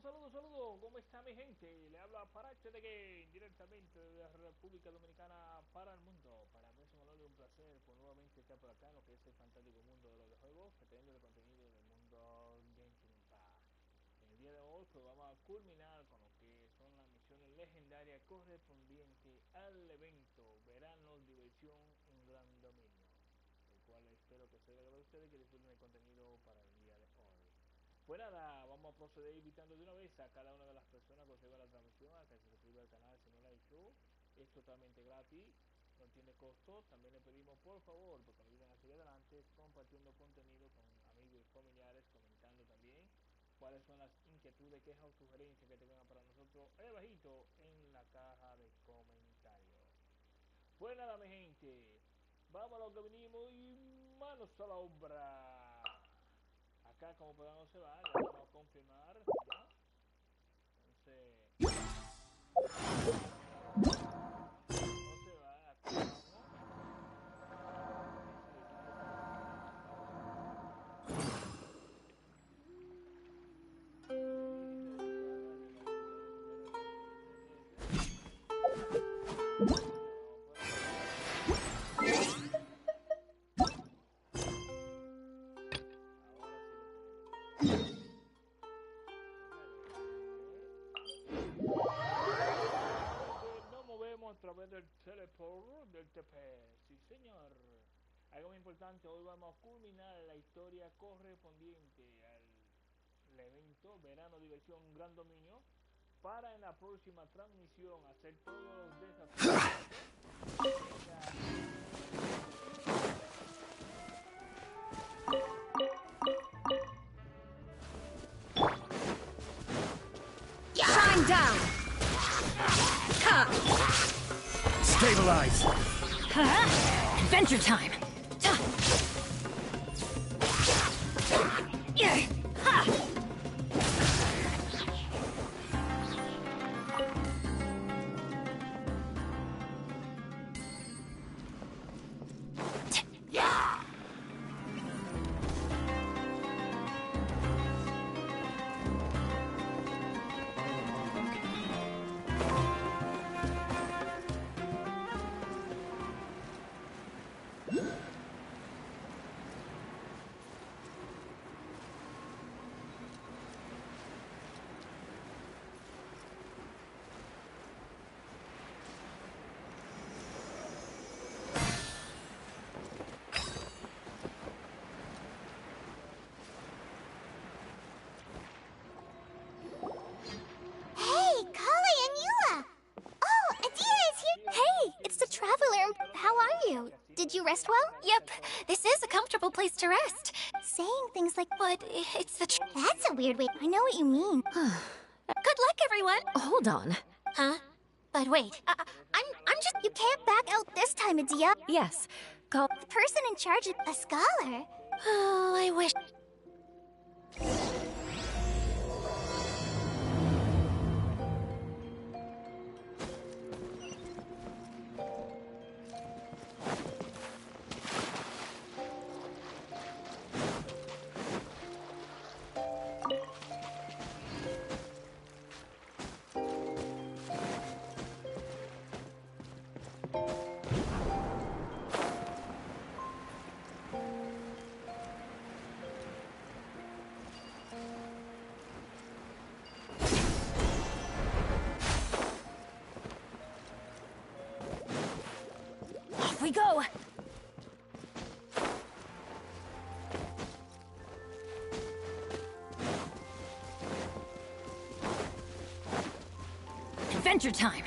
Saludos, ¿cómo está mi gente? Le habla Parache de Game, directamente de la República Dominicana para el mundo. Para mí es un honor y un placer por nuevamente estar por acá en lo que es el fantástico mundo de los videojuegos, que tengo el contenido del mundo Genshin. En el día de hoy pues vamos a culminar con lo que son las misiones legendarias correspondientes al evento Verano, Diversión en Gran Dominio, el cual espero que sea de ustedes que disfruten el contenido para el día de hoy. Pues nada, vamos a proceder invitando de una vez a cada una de las personas que observan la transmisión a que se suscriba al canal si no lo ha hecho. Es totalmente gratis, no tiene costo. También le pedimos por favor, porque nos ayuden a seguir adelante, compartiendo contenido con amigos y familiares, comentando también cuáles son las inquietudes, quejas o sugerencias que tengan para nosotros ahí abajito en la caja de comentarios. Pues nada, mi gente, vamos a lo que venimos y manos a la obra. Acá como podemos observar, ya vamos a confirmar, ¿no? Entonces, no se va, aquí vamos. A través del teleport del TP, sí señor. Algo muy importante, hoy vamos a culminar la historia correspondiente al evento Verano, Diversión, Gran Dominio, para en la próxima transmisión hacer todos los desafíos. Shine down! Stabilize! Adventure time! Did you rest well? Yep, this is a comfortable place to rest. Saying things like, But it's the that's a weird way. I know what you mean. Good luck, everyone. Hold on. Huh? But wait, I'm just... You can't back out this time, Adia. yes, call The person in charge is a scholar. Oh, I wish... Off we go! Adventure time!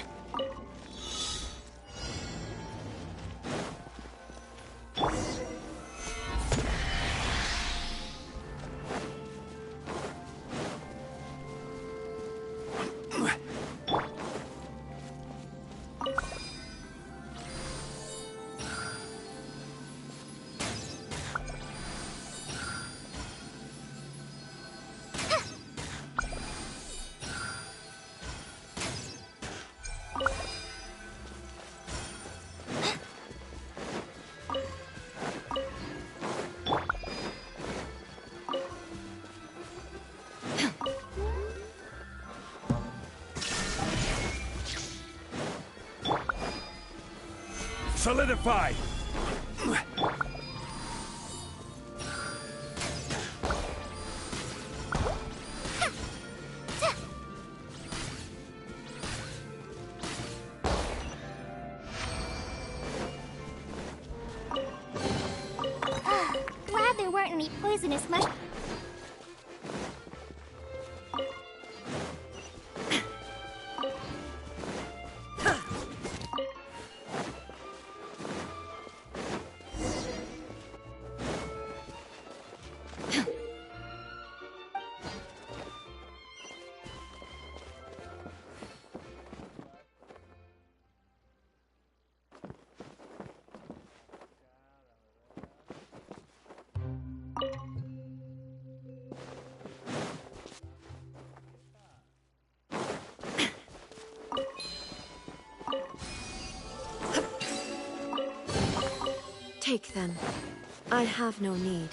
Solidify! Glad there weren't any poisonous mushrooms. Take them. I have no need.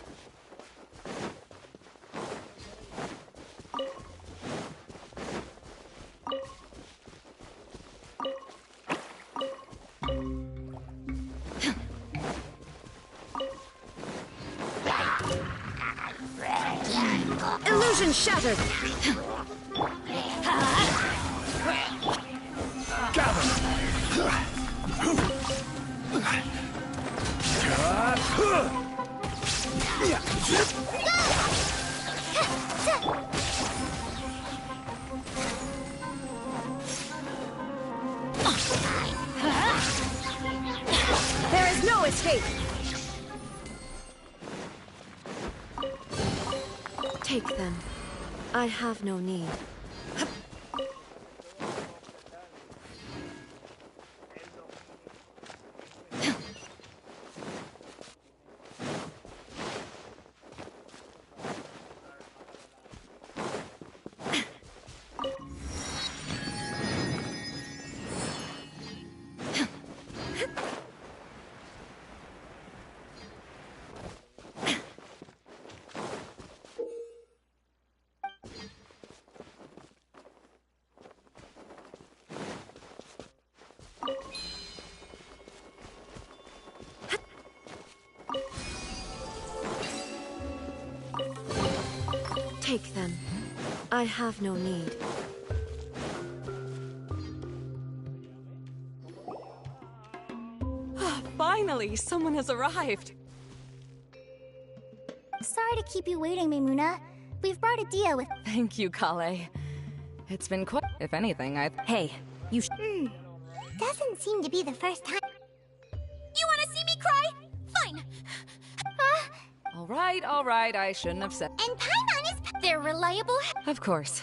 Illusion shattered! There is no escape! Take them. I have no need. Take them. I have no need. Finally, someone has arrived. Sorry to keep you waiting, Maimuna. We've brought a Dia with... Thank you, Kale. It's been quite... If anything, Hey, you Doesn't seem to be the first time. You want to see me cry? Fine. All right, I shouldn't have said... And Paimon is... They're reliable. Of course.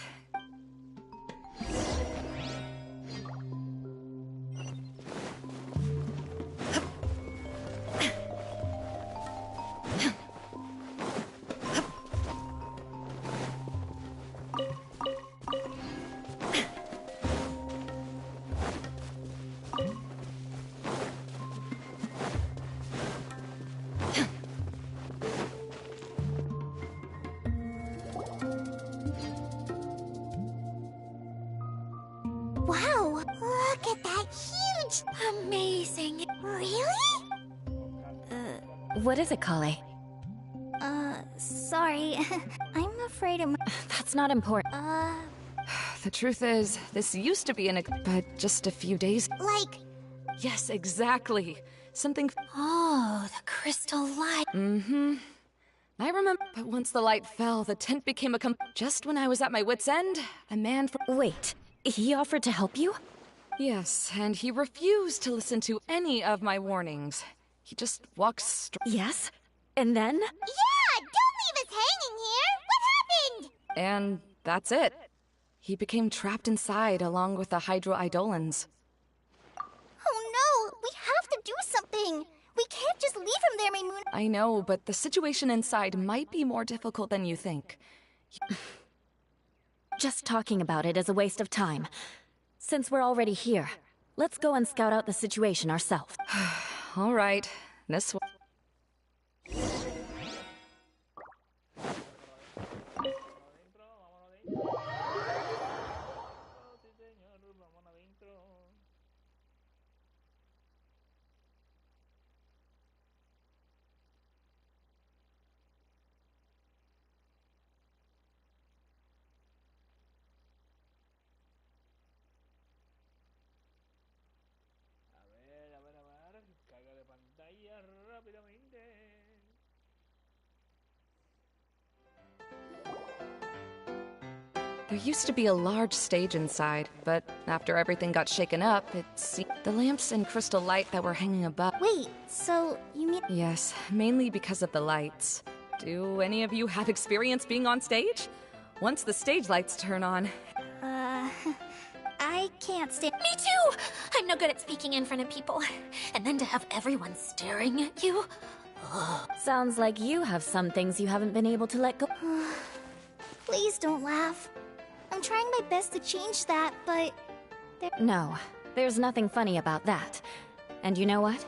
Wow, look at that huge... Amazing. Really? What is it, Kale? Sorry. I'm afraid I'm... That's not important. The truth is, this used to be but just a few days... Like... Yes, exactly. Something... Oh, the crystal light. Mm-hmm. I remember, but once the light fell, the tent became just when I was at my wit's end, a man from... Wait, he offered to help you? Yes, and he refused to listen to any of my warnings. He just walks straight... Yes? And then? Yeah! Don't leave us hanging here! What happened? And that's it. He became trapped inside along with the Hydro-Eidolons. Oh no! We have to do something! We can't just leave him there, Maimuna. I know, but the situation inside might be more difficult than you think. Just talking about it is a waste of time. Since we're already here, let's go and scout out the situation ourselves. All right, this one. There used to be a large stage inside, but after everything got shaken up, it seemed the lamps and crystal light that were hanging above. Wait, so you mean... Yes, mainly because of the lights. Do any of you have experience being on stage? Once the stage lights turn on... I can't stand... Me too! I'm no good at speaking in front of people. And then to have everyone staring at you. Sounds like you have some things you haven't been able to let go. Please don't laugh. I'm trying my best to change that, but... No, there's nothing funny about that. And you know what?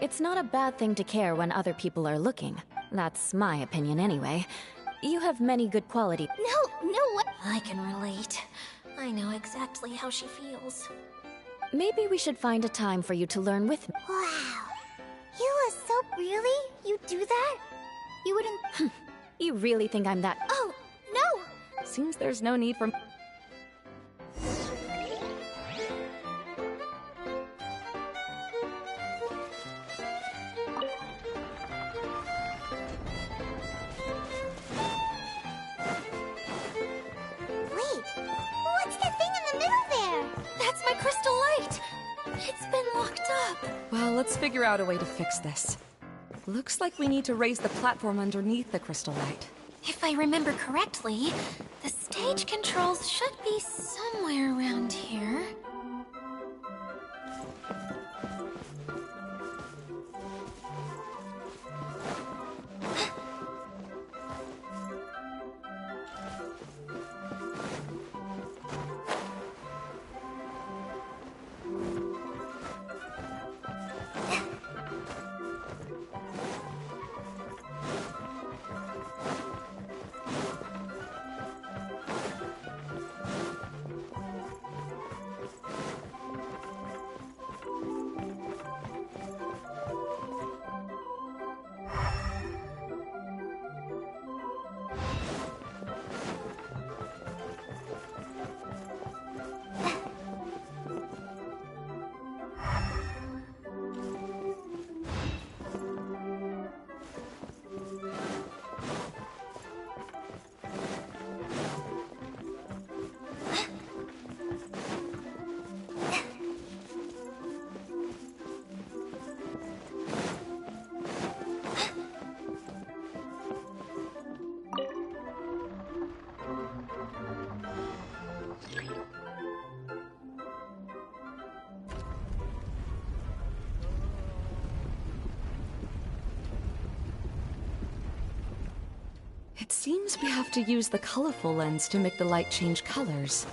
It's not a bad thing to care when other people are looking. That's my opinion anyway. You have many good qualities. No, what? I can relate. I know exactly how she feels. Maybe we should find a time for you to learn with me. Wow. You are so... Really? You do that? You wouldn't... You really think I'm that... Oh, no! Seems there's no need for... Wait, what's that thing in the middle there? That's my crystal light! It's been locked up. Well, let's figure out a way to fix this. Looks like we need to raise the platform underneath the crystal light. If I remember correctly, the stage controls should be somewhere around here. It seems we have to use the colorful lens to make the light change colors.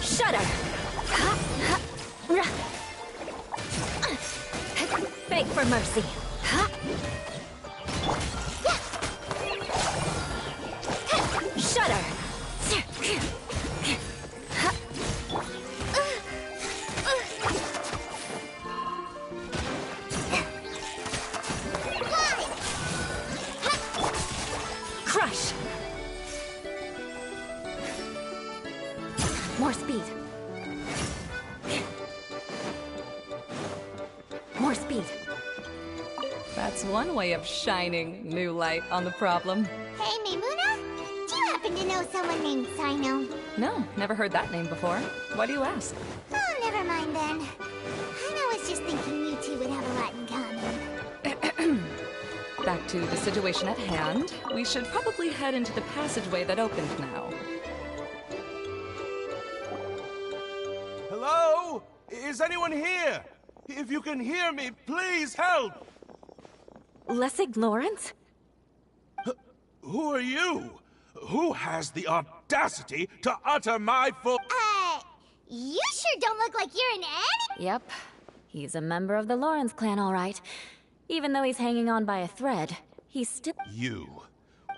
Shudder! Beg for mercy. Shudder! Crush! More speed. More speed. That's one way of shining new light on the problem. Hey, Maimuna? Do you happen to know someone named Sino? No, never heard that name before. Why do you ask? Oh, never mind then. I was just thinking you two would have a lot in common. Back to the situation at hand. We should probably head into the passageway that opened now. Hello? Is anyone here? If you can hear me, please help! Lessig Lawrence? Who are you? Who has the audacity to utter my full... You sure don't look like you're in any... Yep. He's a member of the Lawrence clan, all right. Even though he's hanging on by a thread, he's still... You?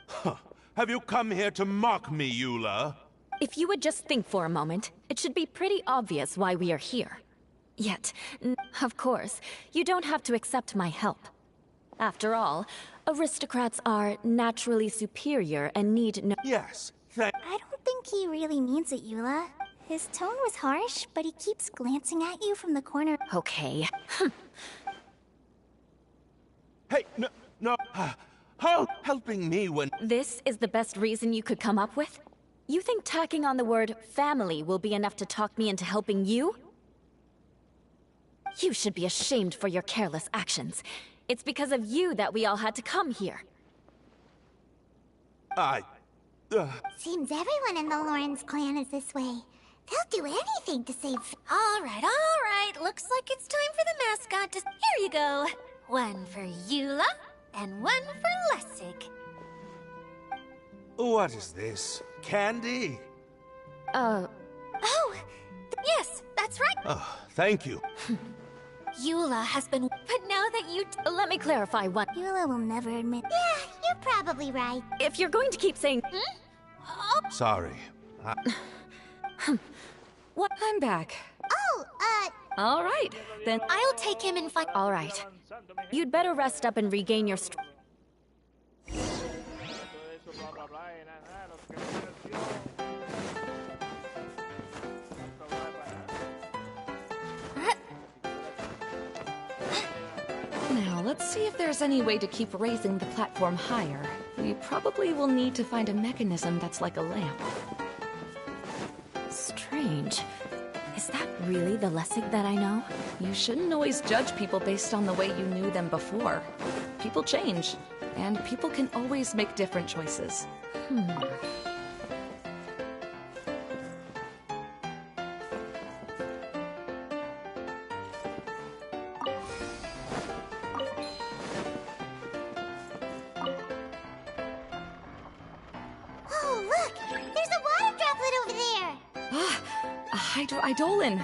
Huh. Have you come here to mock me, Eula? If you would just think for a moment, it should be pretty obvious why we are here. Yet, of course, you don't have to accept my help. After all, aristocrats are naturally superior and need no... Yes, I don't think he really means it, Eula. His tone was harsh, but he keeps glancing at you from the corner. Okay. Hey, no. Helping me when... This is the best reason you could come up with? You think tacking on the word family will be enough to talk me into helping you? You should be ashamed for your careless actions. It's because of you that we all had to come here. Seems everyone in the Lawrence clan is this way. They'll do anything to save... All right. Looks like it's time for the mascot to... Here you go. One for Eula, and one for Lessig. What is this? Candy? Oh, yes, that's right. Oh, thank you. Eula has been... But now that you... Let me clarify one. Eula will never admit... Yeah, you're probably right. If you're going to keep saying... Sorry. What? I'm back. Oh, All right, then. I'll take him and find... All right. You'd better rest up and regain your strength. Now, let's see if there's any way to keep raising the platform higher. We probably will need to find a mechanism that's like a lamp. Strange. Is that really the Lessig that I know? You shouldn't always judge people based on the way you knew them before. People change, and people can always make different choices. oh, look! There's a water droplet over there! A hydroidolin!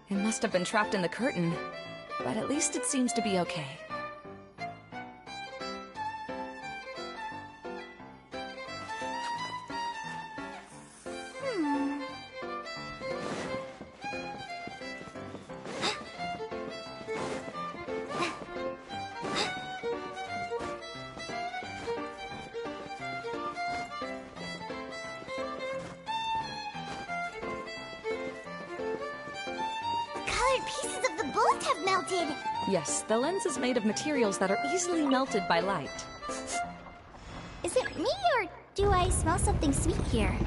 It must have been trapped in the curtain. But at least it seems to be okay. Pieces of the bolt have melted! Yes, the lens is made of materials that are easily melted by light. Is it me, or do I smell something sweet here?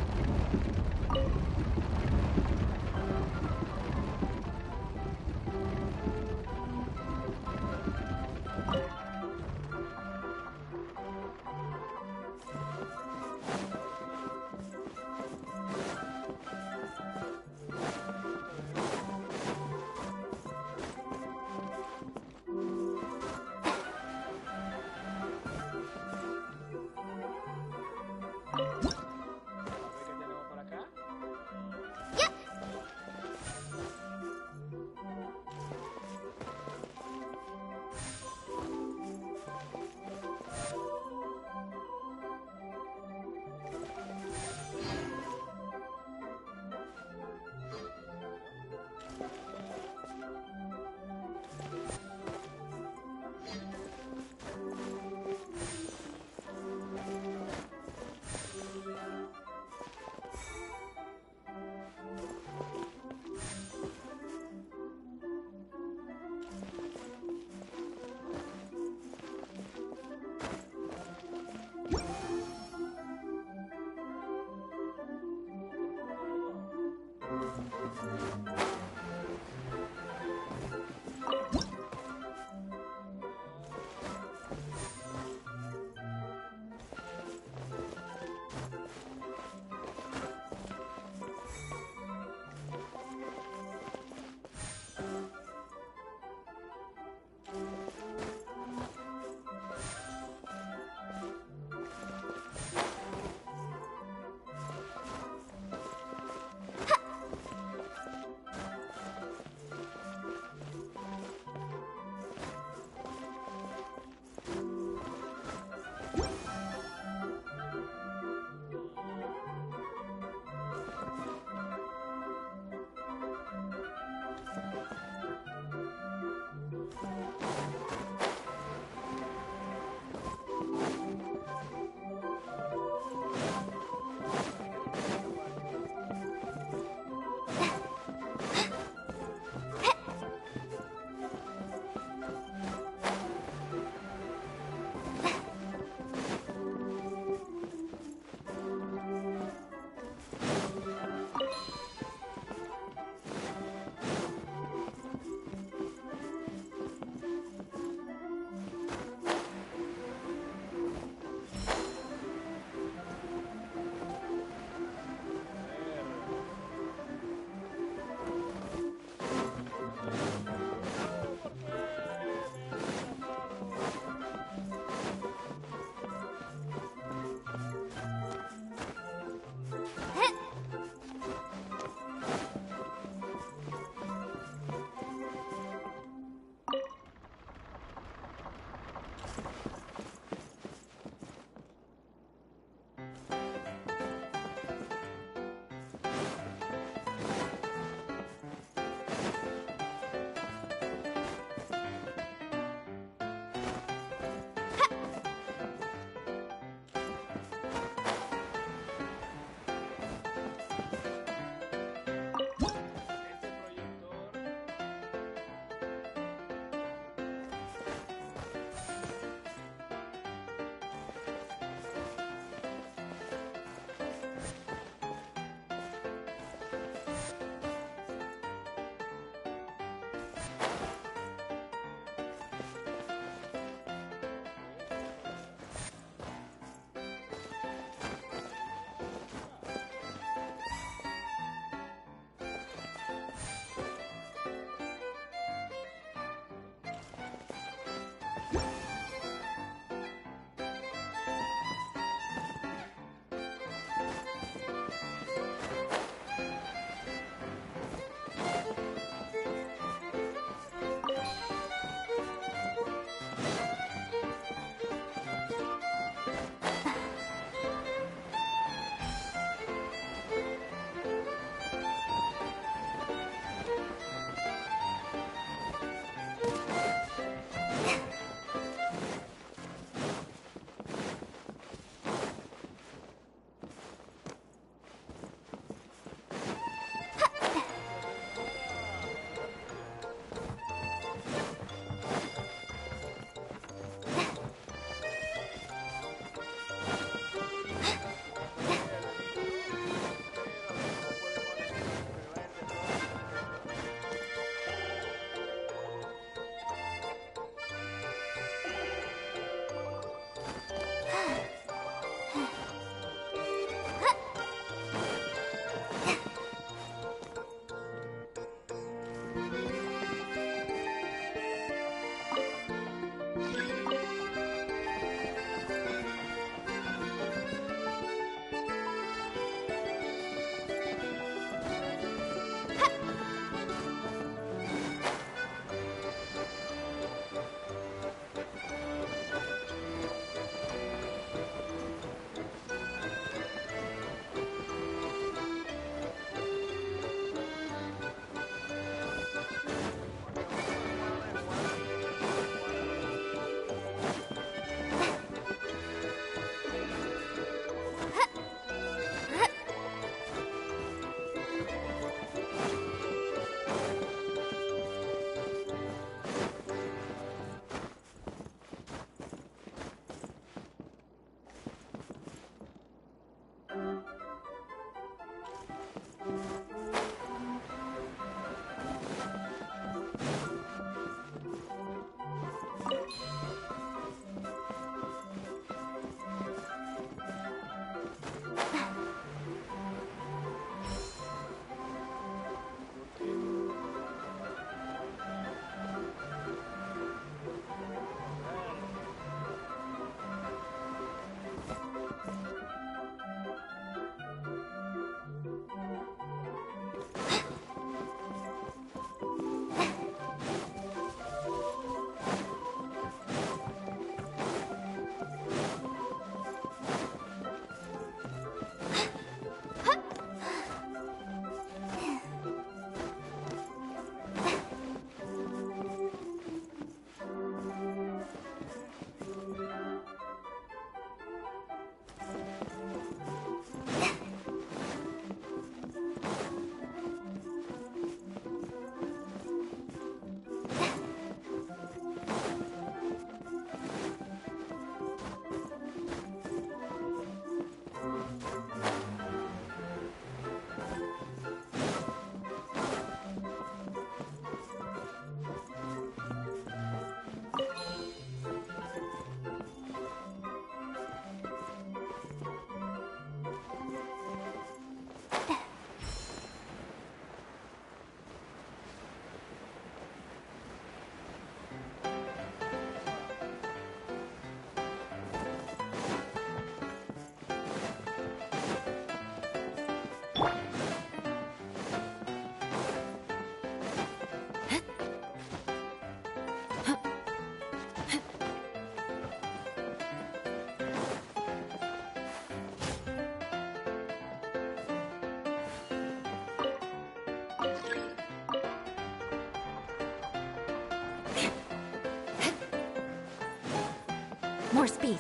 more speed.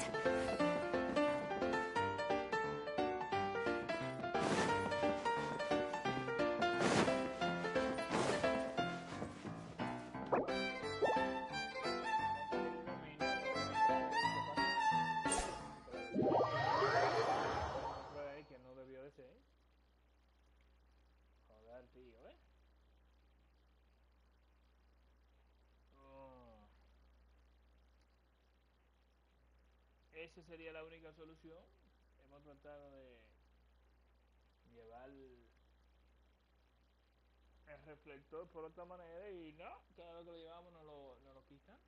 Que no debió de ser. Joder, tío, Oh. Esa sería la única solución. Hemos tratado de llevar el reflector por otra manera y no, cada vez que lo llevamos no lo quitan.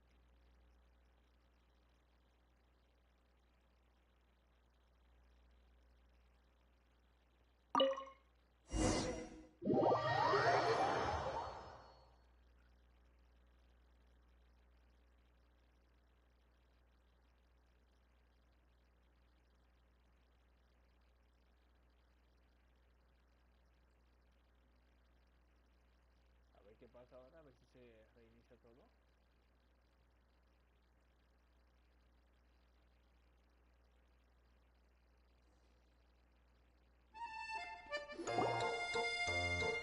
A ver qué pasa ahora, a ver si se reinicia todo.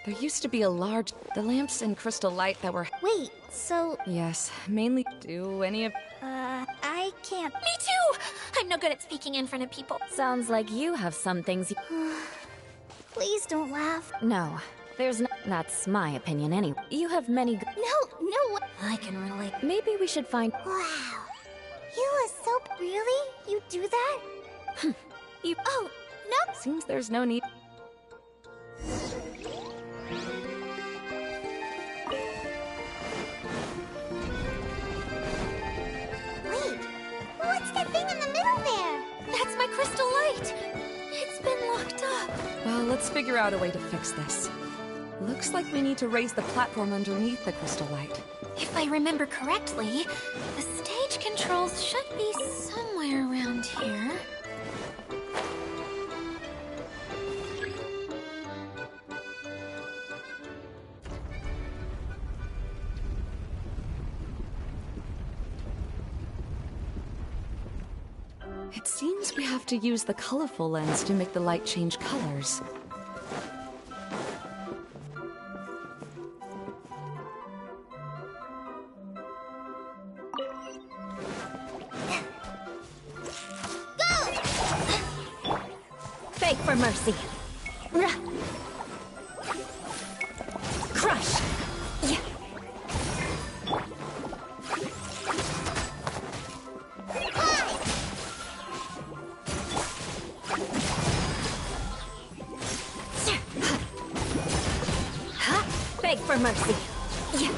There used to be a large... The lamps and crystal light that were... Wait, so, Yes, mainly... Do any of... I can't. Me too! I'm no good at speaking in front of people. Sounds like you have some things. Please don't laugh. No, there's no. That's my opinion anyway. You have many. No. I can relate. Maybe we should find. Wow. You are so. Really? You do that? You. Oh, no. Seems there's no need... Wait. What's that thing in the middle there? That's my crystal light! It's been locked up. Well, let's figure out a way to fix this. Looks like we need to raise the platform underneath the crystal light. If I remember correctly, the stage controls should be somewhere around here. It seems we have to use the colorful lens to make the light change colors. Beg for mercy. Crush. Yeah. Beg for mercy. Yeah.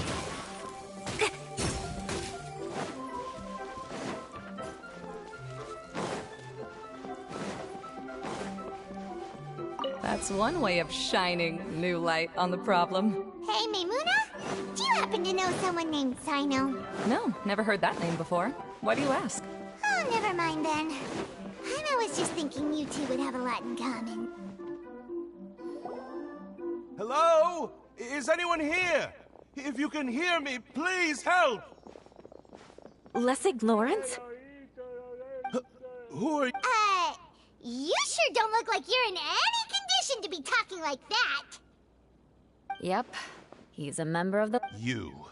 That's one way of shining new light on the problem. Hey, Maymuna? Do you happen to know someone named Sino? No, never heard that name before. Why do you ask? Oh, never mind then. I was just thinking you two would have a lot in common. Hello? Is anyone here? If you can hear me, please help! Lessig Lawrence? Who are you? You sure don't look like you're in any condition to be talking like that. Yep. He's a member of the. You.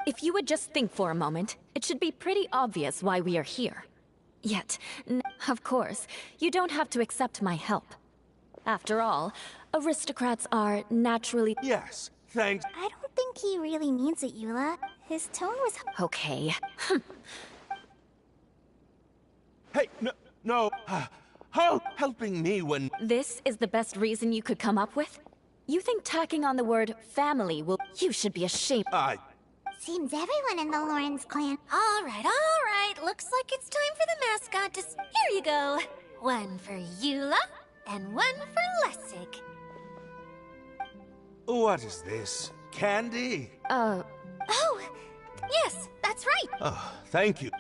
If you would just think for a moment, it should be pretty obvious why we are here. Yet, of course, you don't have to accept my help. After all, aristocrats are naturally. Yes, thanks. I don't think he really means it, Eula. His tone was... Okay. Hey, no. How helping me when... This is the best reason you could come up with? You think tacking on the word family will... You should be ashamed. Seems everyone in the Lawrence clan... All right. Looks like it's time for the mascot to... Here you go. One for Eula, and one for Lessig. What is this? Candy? Oh, yes, that's right. Oh, thank you.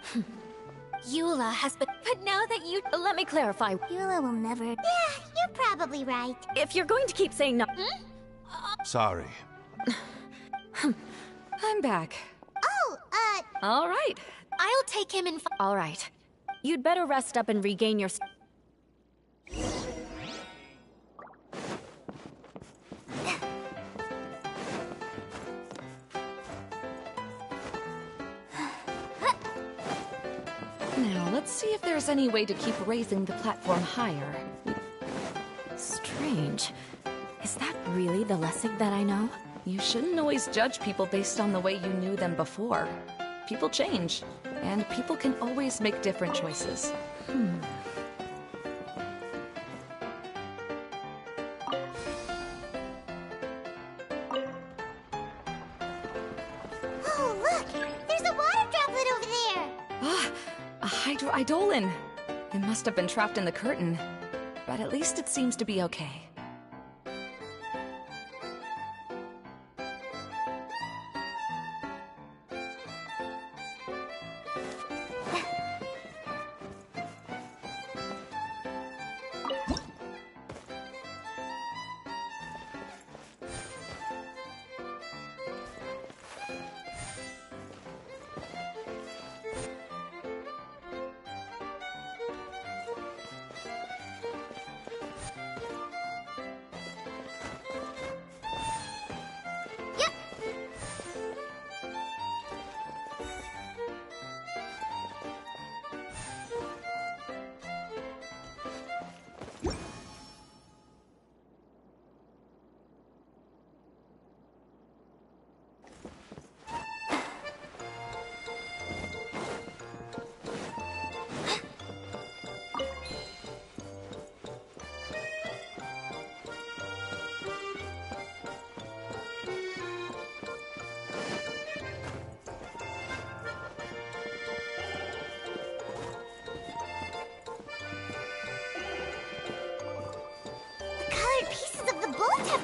Eula has been... But now that you... Let me clarify. Eula will never... Yeah, you're probably right. If you're going to keep saying no... Sorry. I'm back. Oh, All right. I'll take him and... All right. You'd better rest up and regain your... Now, let's see if there's any way to keep raising the platform higher. Strange. Is that really the Lessig that I know? You shouldn't always judge people based on the way you knew them before. People change, and people can always make different choices. Oh, look! There's a water droplet over there! Ah, a hydroidolin! It must have been trapped in the curtain, but at least it seems to be okay.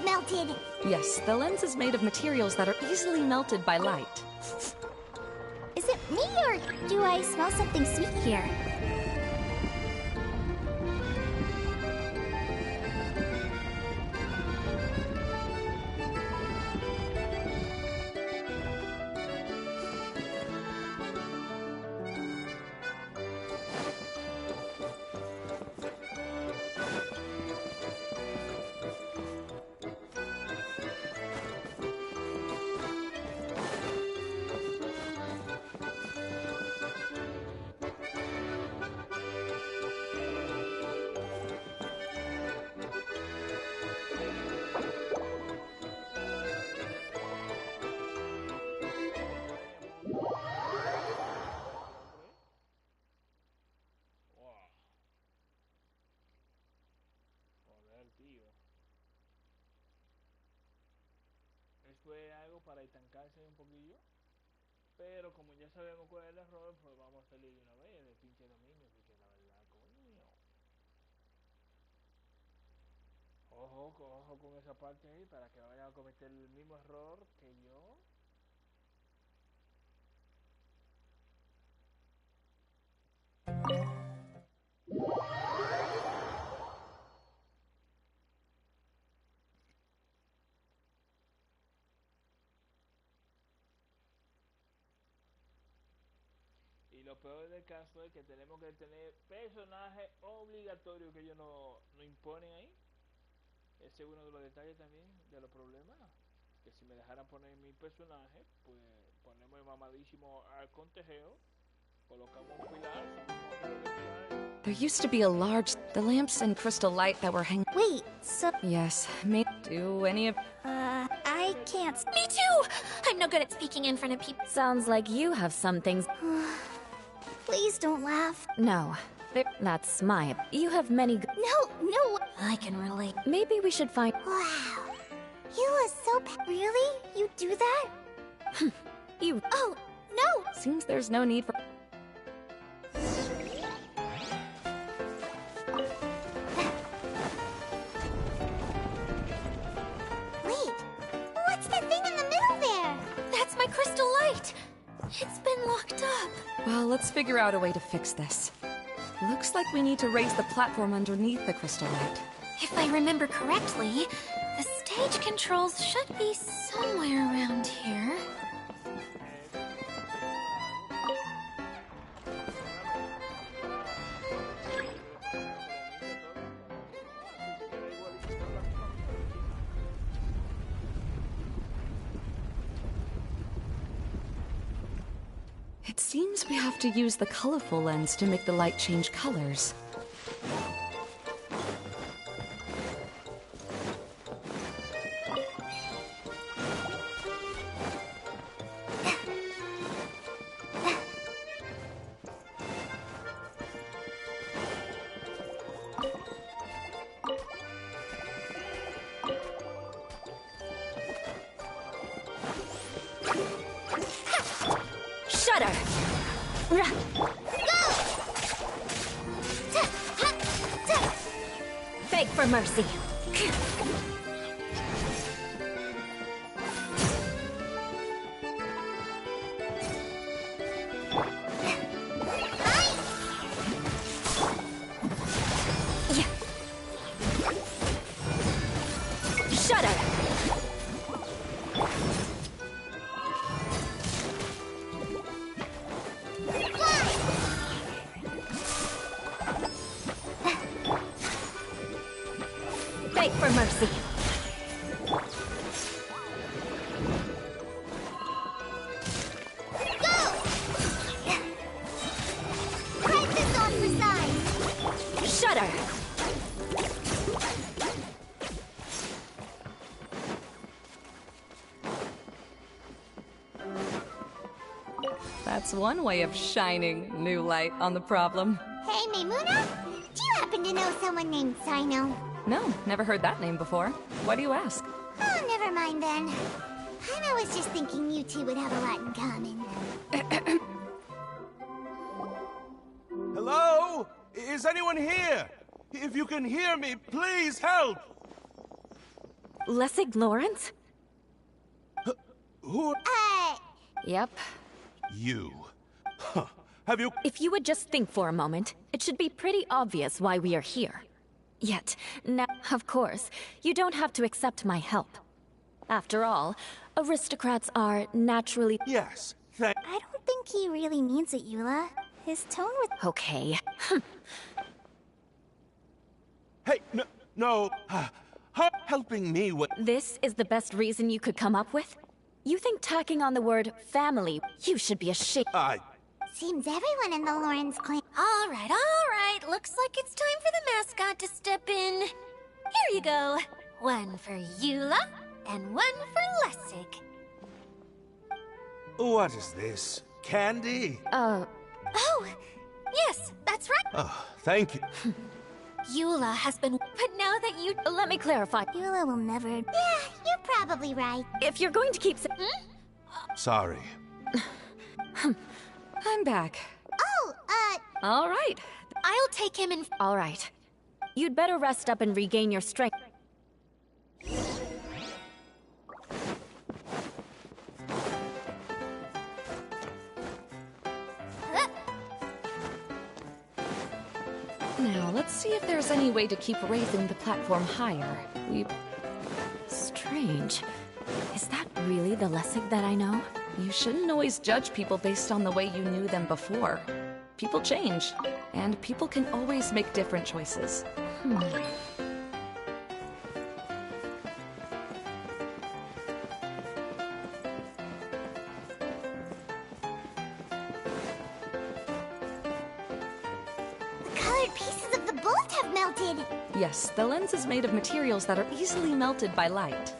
Melted. Yes, the lens is made of materials that are easily melted by light. Is it me, or do I smell something sweet here? Fue algo para estancarse un poquillo, pero como ya sabemos cuál es el error, pues vamos a salir de una vez de pinche dominio, porque la verdad, coño. Ojo con esa parte ahí, para que no vayan a cometer el mismo error que yo. Y lo peor del caso es que tenemos que tener personajes obligatorios que ellos no imponen ahí. Ese es uno de los detalles también de los problemas. Que si me dejaran poner mi personaje, pues ponemos el mamadísimo al contejeo, colocamos un pilar, There used to be a large... the lamps and crystal light that were hanging... Wait, so... Yes, may... do any of... I can't... Me too! I'm no good at speaking in front of people. Sounds like you have some things... Please don't laugh. No. That's my... You have many... No! I can relate. Maybe we should find... Wow. You are so... Really? You do that? You... Oh, no! Seems there's no need for... Wait, what's that thing in the middle there? That's my crystal light! It's been locked up. Well, let's figure out a way to fix this. Looks like we need to raise the platform underneath the crystal light. If I remember correctly, the stage controls should be somewhere around here. It seems we have to use the colorful lens to make the light change colors. Beg for mercy. Shudder! Beg for mercy. Crisis on for size. Shudder! That's one way of shining new light on the problem. Hey, Maimuna, do you happen to know someone named Sino? No, never heard that name before. Why do you ask? Oh, never mind then. I was just thinking you two would have a lot in common. Hello? Is anyone here? If you can hear me, please help! Lessig Lawrence? Who? Yep. You. Huh. Have you... If you would just think for a moment, it should be pretty obvious why we are here. Yet, now, of course, you don't have to accept my help. After all, aristocrats are naturally... Yes, I don't think he really means it, Eula. His tone was... Okay. Hey, no. Helping me with... This is the best reason you could come up with? You think tacking on the word family, you should be ashamed. Seems everyone in the Lawrence clan... All right. Looks like it's time for the mascot to step in. Here you go. One for Eula, and one for Lessig. What is this? Candy? Oh, yes, that's right. Oh, thank you. Eula has been... But now that you... Let me clarify. Eula will never... Yeah, you're probably right. If you're going to keep... Sorry. I'm back. Oh, All right. I'll take him in... All right. You'd better rest up and regain your strength. Now, let's see if there's any way to keep raising the platform higher. Strange. Is that really the Lessig that I know? You shouldn't always judge people based on the way you knew them before. People change, and people can always make different choices. colored pieces of the bolt have melted. Yes, the lens is made of materials that are easily melted by light.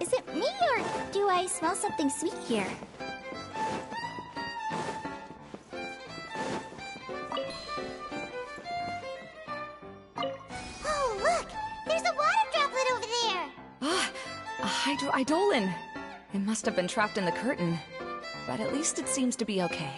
Is it me, or do I smell something sweet here? Oh, look! There's a water droplet over there! Ah, a hydroidolin. It must have been trapped in the curtain. But at least it seems to be okay.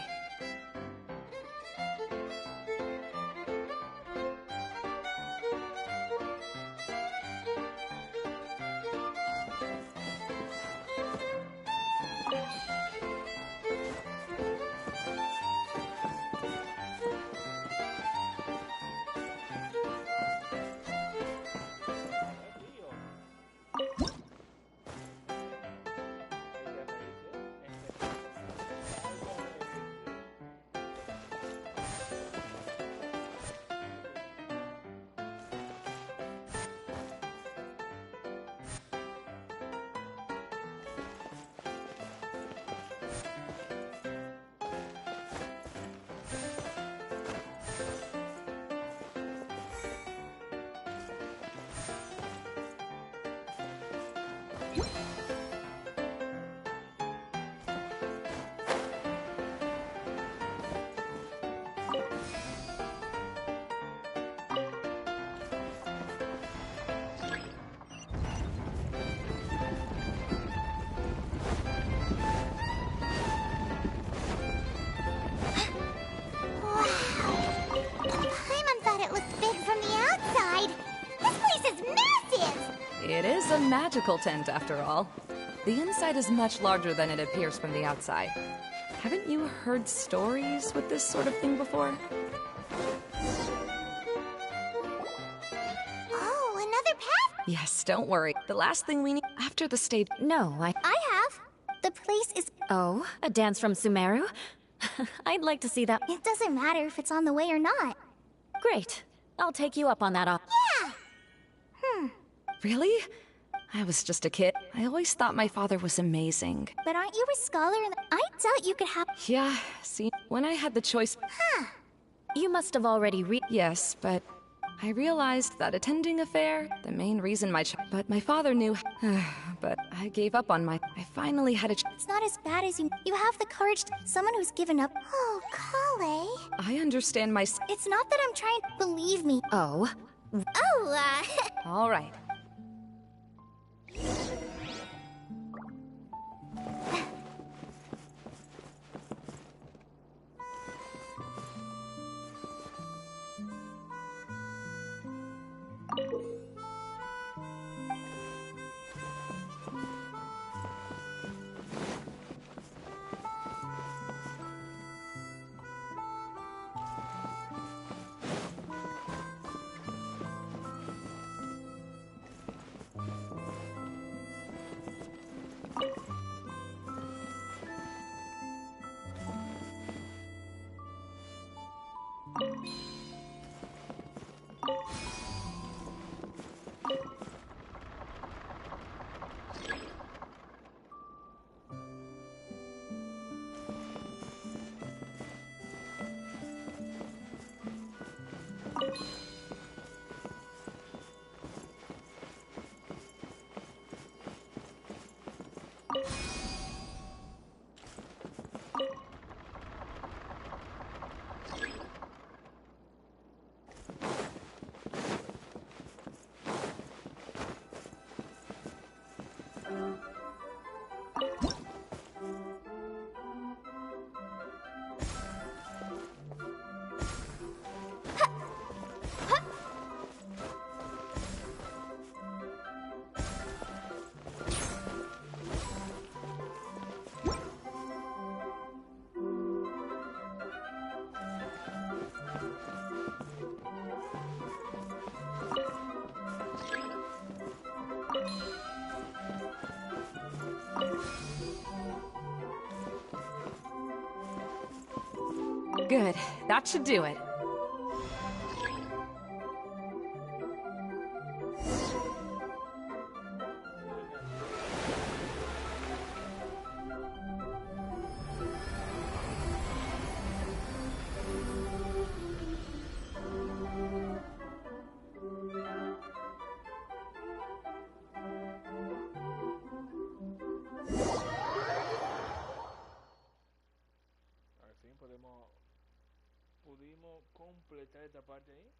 Paimon thought it looked big from the outside. This place is massive! It is a magical tent, after all. The inside is much larger than it appears from the outside. Haven't you heard stories with this sort of thing before? Oh, another path? Yes, don't worry. The last thing we need after the stage... No, I have. The place is... Oh, a dance from Sumeru? I'd like to see that. It doesn't matter if it's on the way or not. Great. I'll take you up on that. Yeah! Really? I was just a kid. I always thought my father was amazing. But aren't you a scholar? I doubt you could have... Yeah, see, when I had the choice... You must have already Yes, but I realized that attending a fair, the main reason but my father knew... but I gave up on my... I finally had a... It's not as bad as you... You have the courage to... Someone who's given up... Oh, Kale. I understand my... It's not that I'm trying... Believe me. Oh. Oh, All right. Good. That should do it. Pudimos completar esta parte ahí.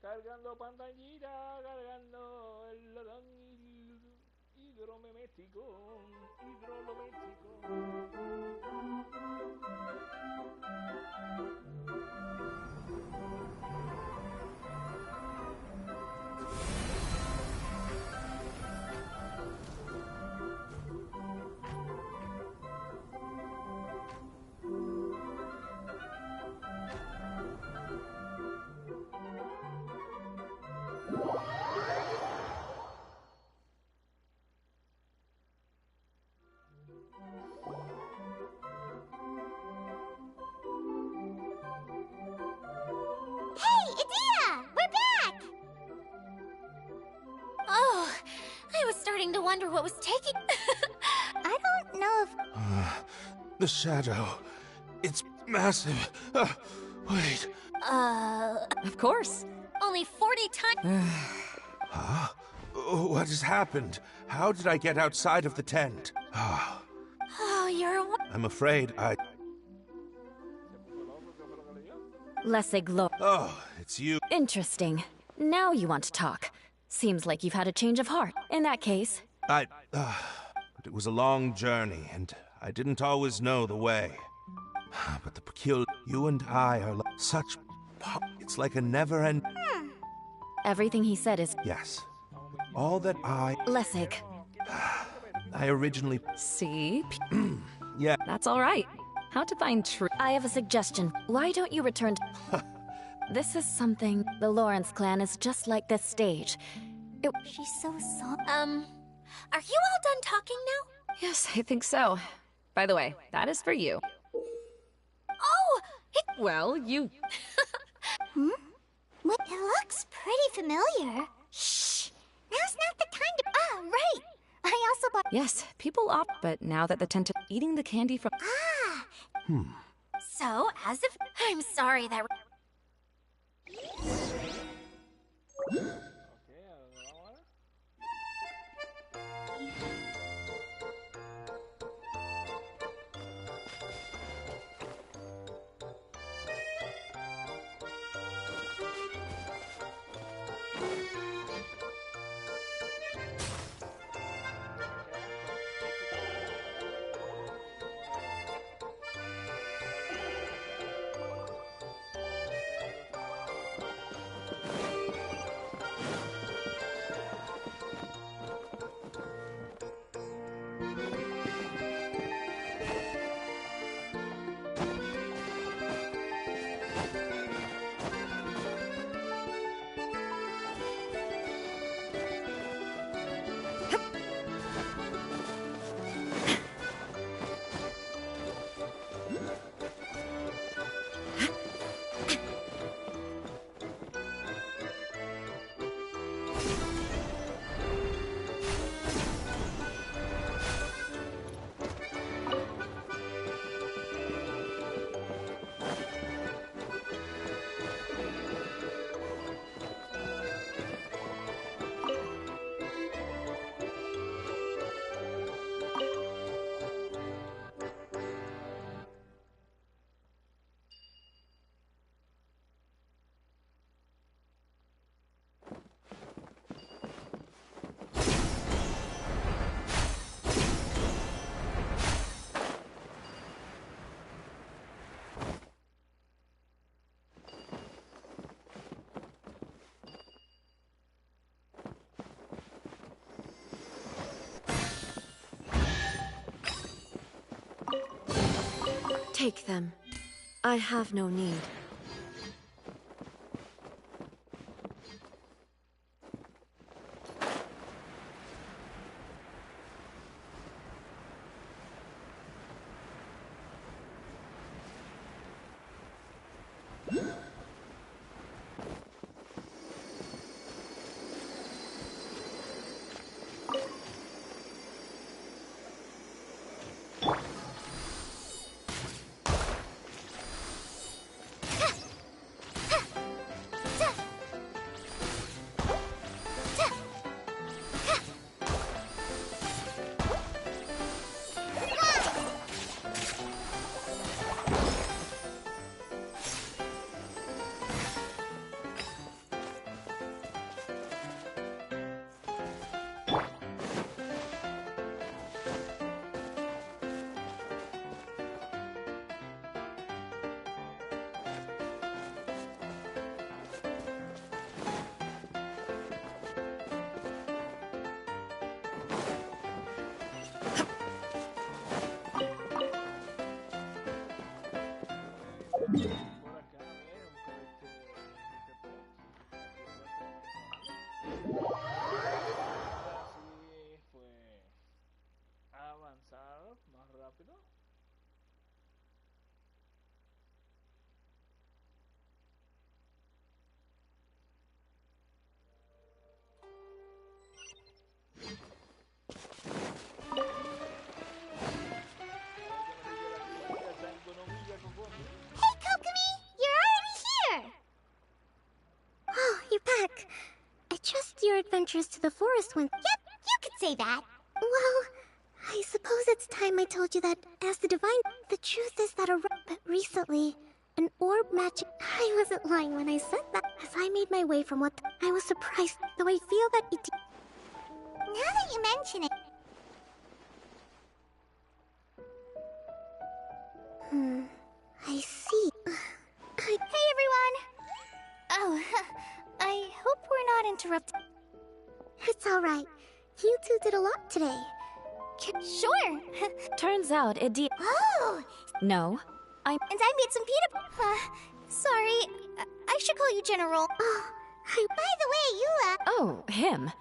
Cargando pantallita, cargando el ladrón hidromemético, starting to wonder what was taking... I don't know if... The shadow. It's massive. Wait. Of course. Only 40 times... Huh? What has happened? How did I get outside of the tent? Oh, you're... I'm afraid I... Lessig lo... Oh, it's you. Interesting. Now you want to talk. Seems like you've had a change of heart. In that case... But it was a long journey, and I didn't always know the way. But the peculiar... You and I are like such... It's like a never-end... Everything he said is... Yes. All that I... Lessig. I originally... See? Yeah. That's all right. How to find truth. I have a suggestion. Why don't you return to... This is something... The Lawrence clan is just like this stage. She's so soft. Are you all done talking now? Yes, I think so. By the way, that is for you. Oh! Well, you... What? It looks pretty familiar. Shh! Now's not the time to... Ah, right! I also bought... Yes, people opt, but now that the tent... Eating the candy from... Ah! So, as if... I'm sorry that... Take them. I have no need. your adventures to the forest when... Yep, you could say that. Well, I suppose it's time I told you that as the divine... The truth is that but recently, an orb magic... I wasn't lying when I said that. As I made my way from what... I was surprised, though I feel that it... Now that you mention it... I see. Hey everyone! Oh, I hope we're not interrupting. It's alright. You two did a lot today. Sure! Turns out it Oh! No, And I made some peanut... sorry, I should call you General. Oh, By the way, you, Oh, him.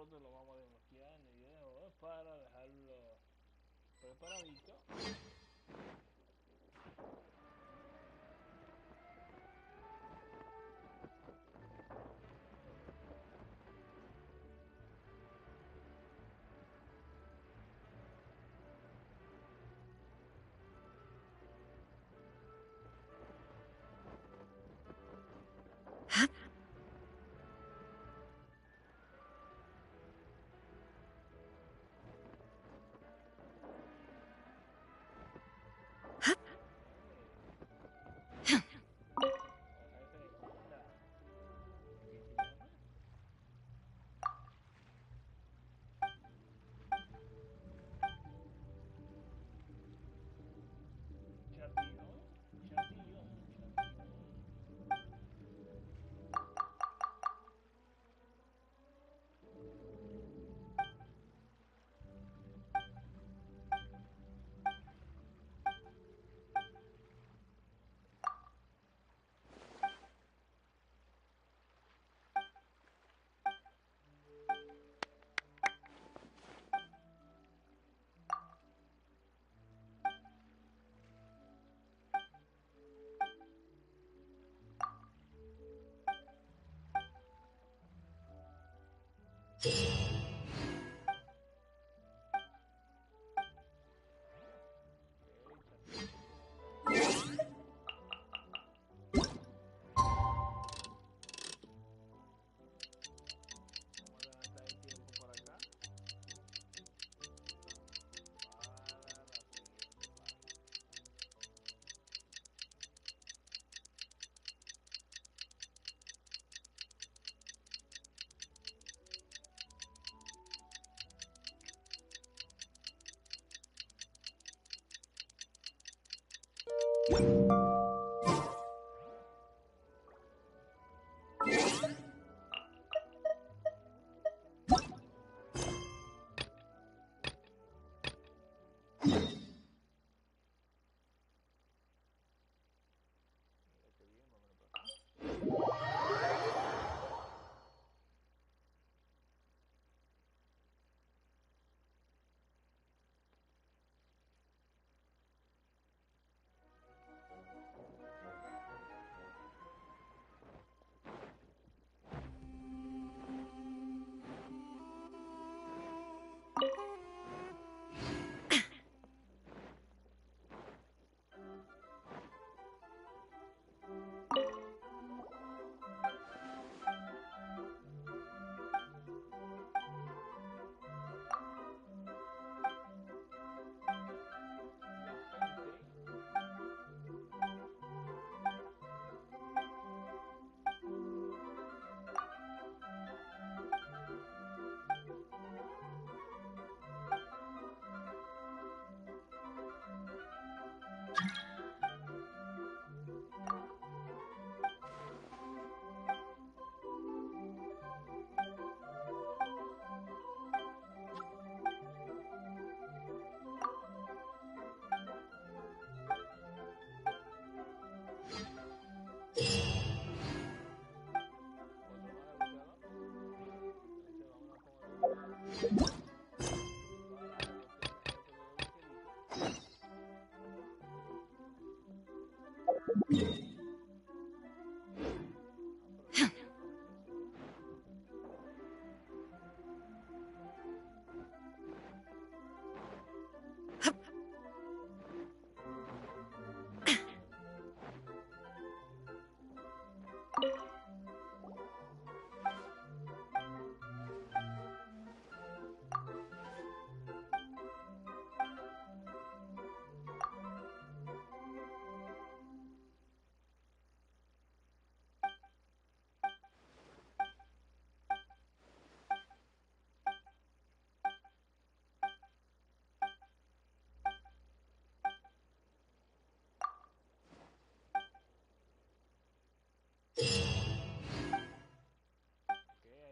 Todo lo vamos a desbloquear en el video para dejarlo preparadito.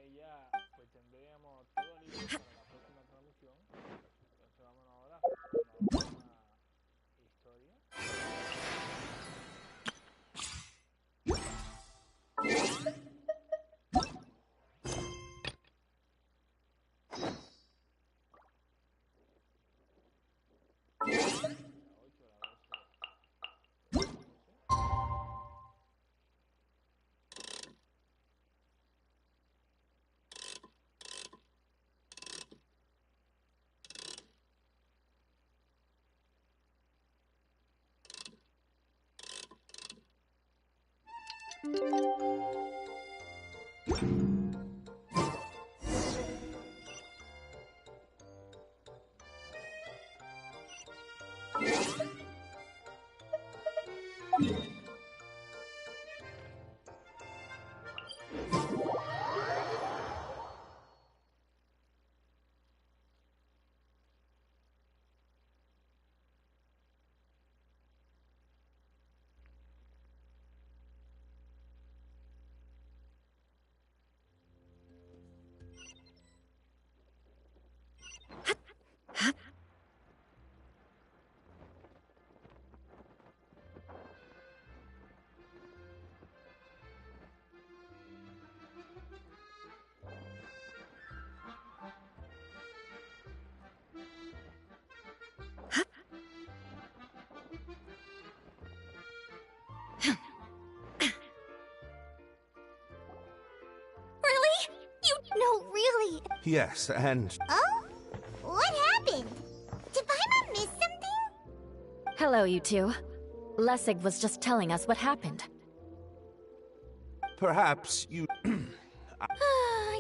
Ahí ya pues tendríamos todo listo para la próxima traducción. Entonces vámonos ahora con la última historia. Really? No, really. Yes, and Oh? What happened? Did Paimon miss something? Hello, you two. Lessig was just telling us what happened. perhaps you...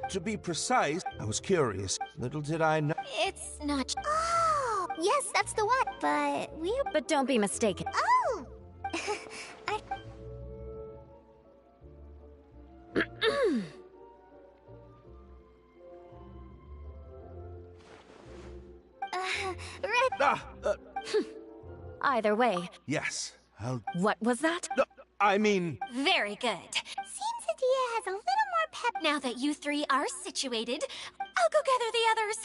To be precise, I was curious. Little did I know... It's not. Oh, yes, that's the one. But But don't be mistaken. Oh! I... Red... Either way, Yes, I'll... what was that? No, I mean... Very good. Seems Adia has a little more pep. Now that you three are situated, I'll go gather the others.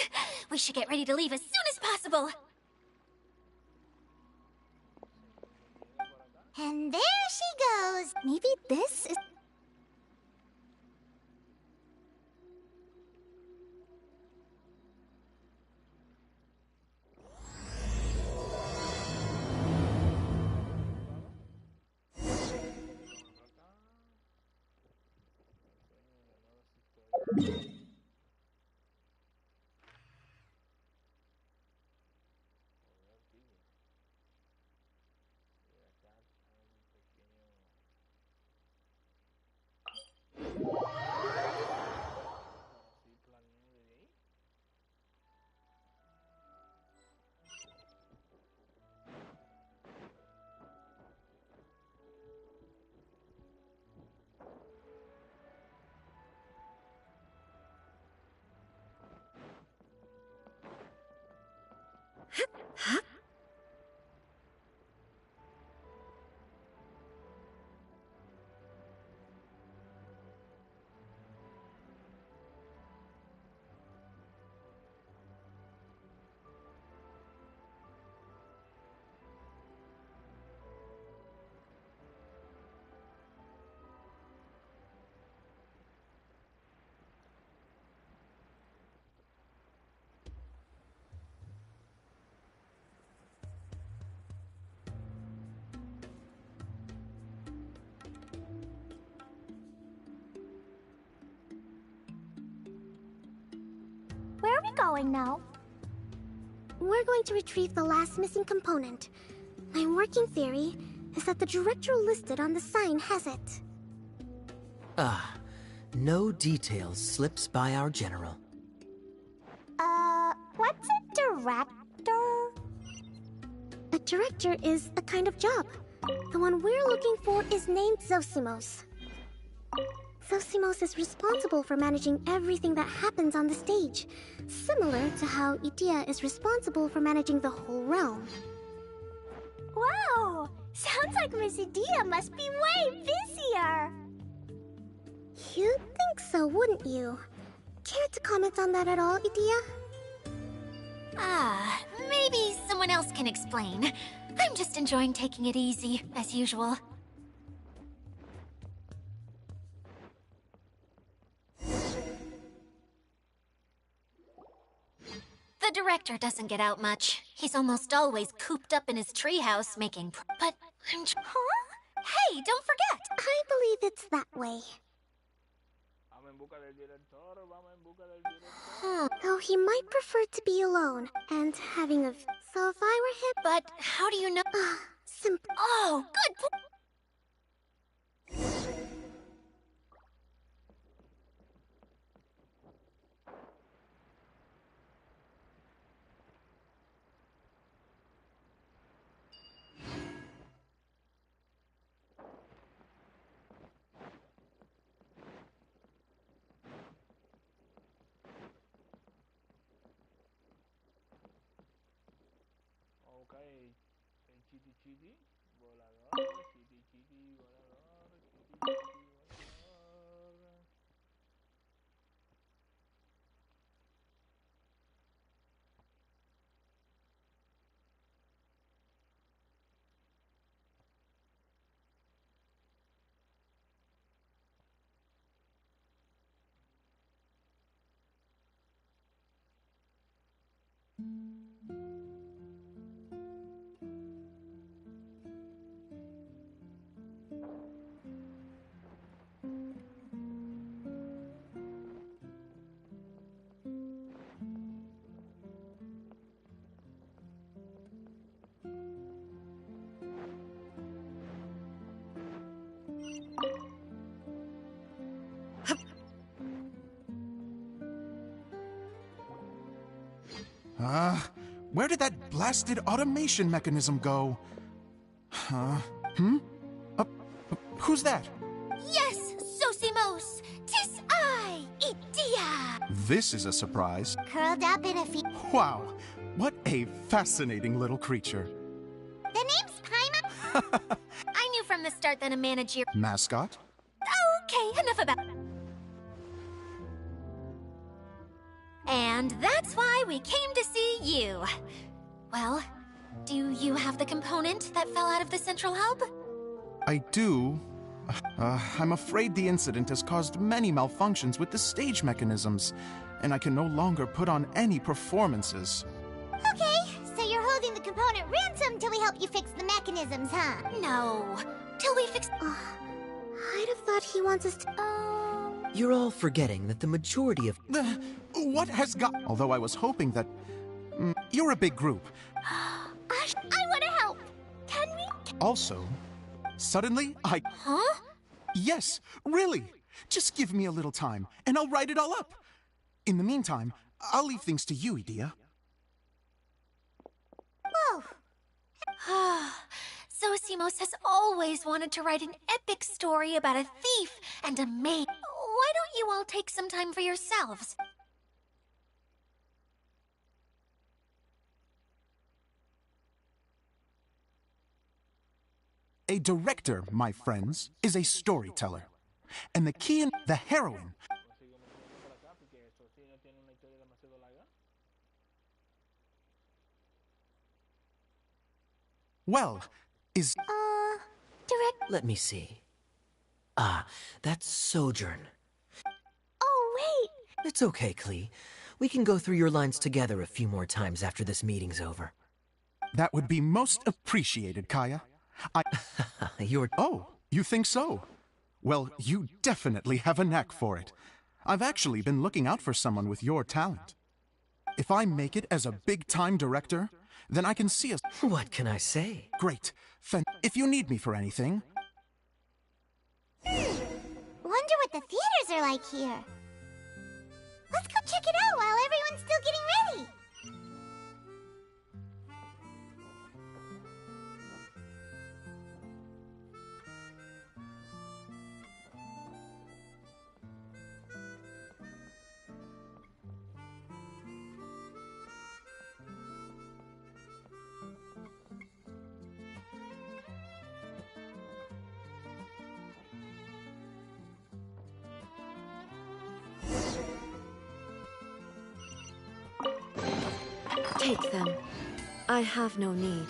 We should get ready to leave as soon as possible. And there she goes. Maybe this is... going now? We're going to retrieve the last missing component. My working theory is that the director listed on the sign has it. No details slips by our general. What's a director? A director is a kind of job. The one we're looking for is named Zosimos. Zosimos is responsible for managing everything that happens on the stage, similar to how Idea is responsible for managing the whole realm. Wow! Sounds like Miss Idea must be way busier! You'd think so, wouldn't you? Care to comment on that at all, Idea? Maybe someone else can explain. I'm just enjoying taking it easy, as usual. The director doesn't get out much. He's almost always cooped up in his treehouse making but I'm Huh? Hey, don't forget! I believe it's that way. Though he might prefer to be alone and having a... So if I were him... But how do you know? Simple. Oh, good point! Chidi, volador, chidi, volador, chidi, volador. Where did that blasted automation mechanism go? Who's that? Yes, Zosimos! 'Tis I, Idea! This is a surprise. Curled up in a Wow, what a fascinating little creature. The name's Paimon? I knew from the start that a manager... Mascot? Okay, enough about... And that's why we came to see you. Well, do you have the component that fell out of the central hub? I do. I'm afraid the incident has caused many malfunctions with the stage mechanisms, and I can no longer put on any performances. Okay, so you're holding the component ransom till we help you fix the mechanisms, huh? No, till we fix... I'd have thought he wants us to... You're all forgetting that the majority of... What has got... Although I was hoping that... you're a big group. I want to help! Can we? Also, suddenly I... Huh? Yes, really. Just give me a little time, and I'll write it all up. In the meantime, I'll leave things to you, Idea. Whoa. Zosimos has always wanted to write an epic story about a thief and a maid. Why don't you all take some time for yourselves? A director, my friends, is a storyteller. And the key in the heroine... Well, is... Direct... Let me see. That's Sojourn. Oh, wait! It's okay, Klee. We can go through your lines together a few more times after this meeting's over. That would be most appreciated, Kaya. You're... Oh, you think so? Well, you definitely have a knack for it. I've actually been looking out for someone with your talent. If I make it as a big-time director, then I can see us. What can I say? Great. If you need me for anything... Wonder what the theaters are like here. Let's go check it out while everyone's still getting ready. Take them. I have no need.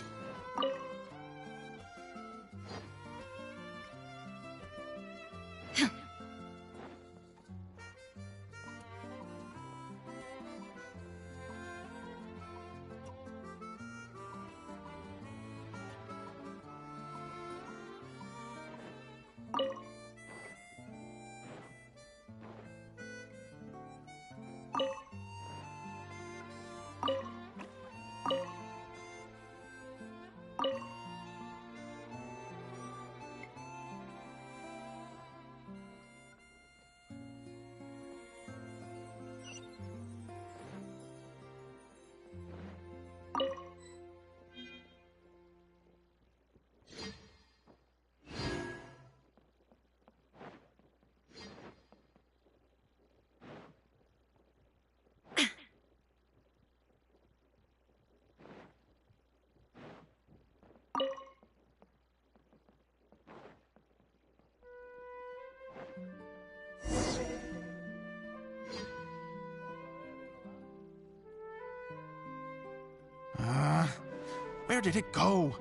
Where did it go?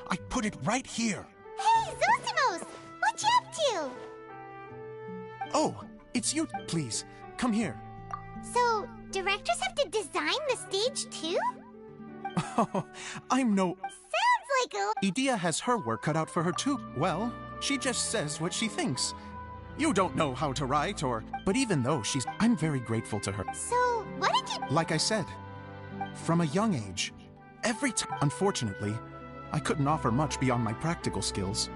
I put it right here. Hey, Zosimos! What you up to? Oh, it's you. Please, come here. So, directors have to design the stage too? Oh, I'm no... Sounds like a... Edea has her work cut out for her too. Well, she just says what she thinks. You don't know how to write or... But even though she's... I'm very grateful to her. So, what did you... Like I said, from a young age, every time... Unfortunately, I couldn't offer much beyond my practical skills.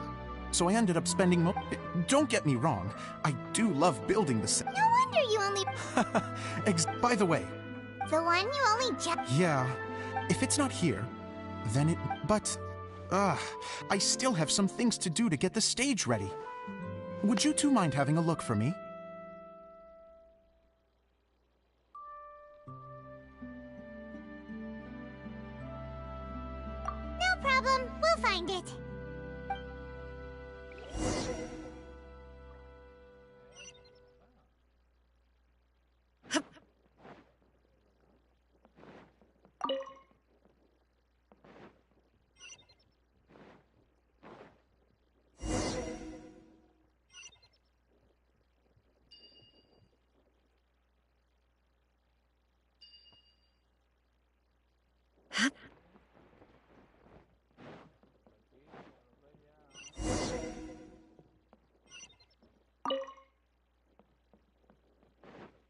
So I ended up spending Don't get me wrong, I do love building the set. No wonder you only... By the way... The one you only Yeah, if it's not here, then it... But... I still have some things to do to get the stage ready. Would you two mind having a look for me? No problem, we'll find it.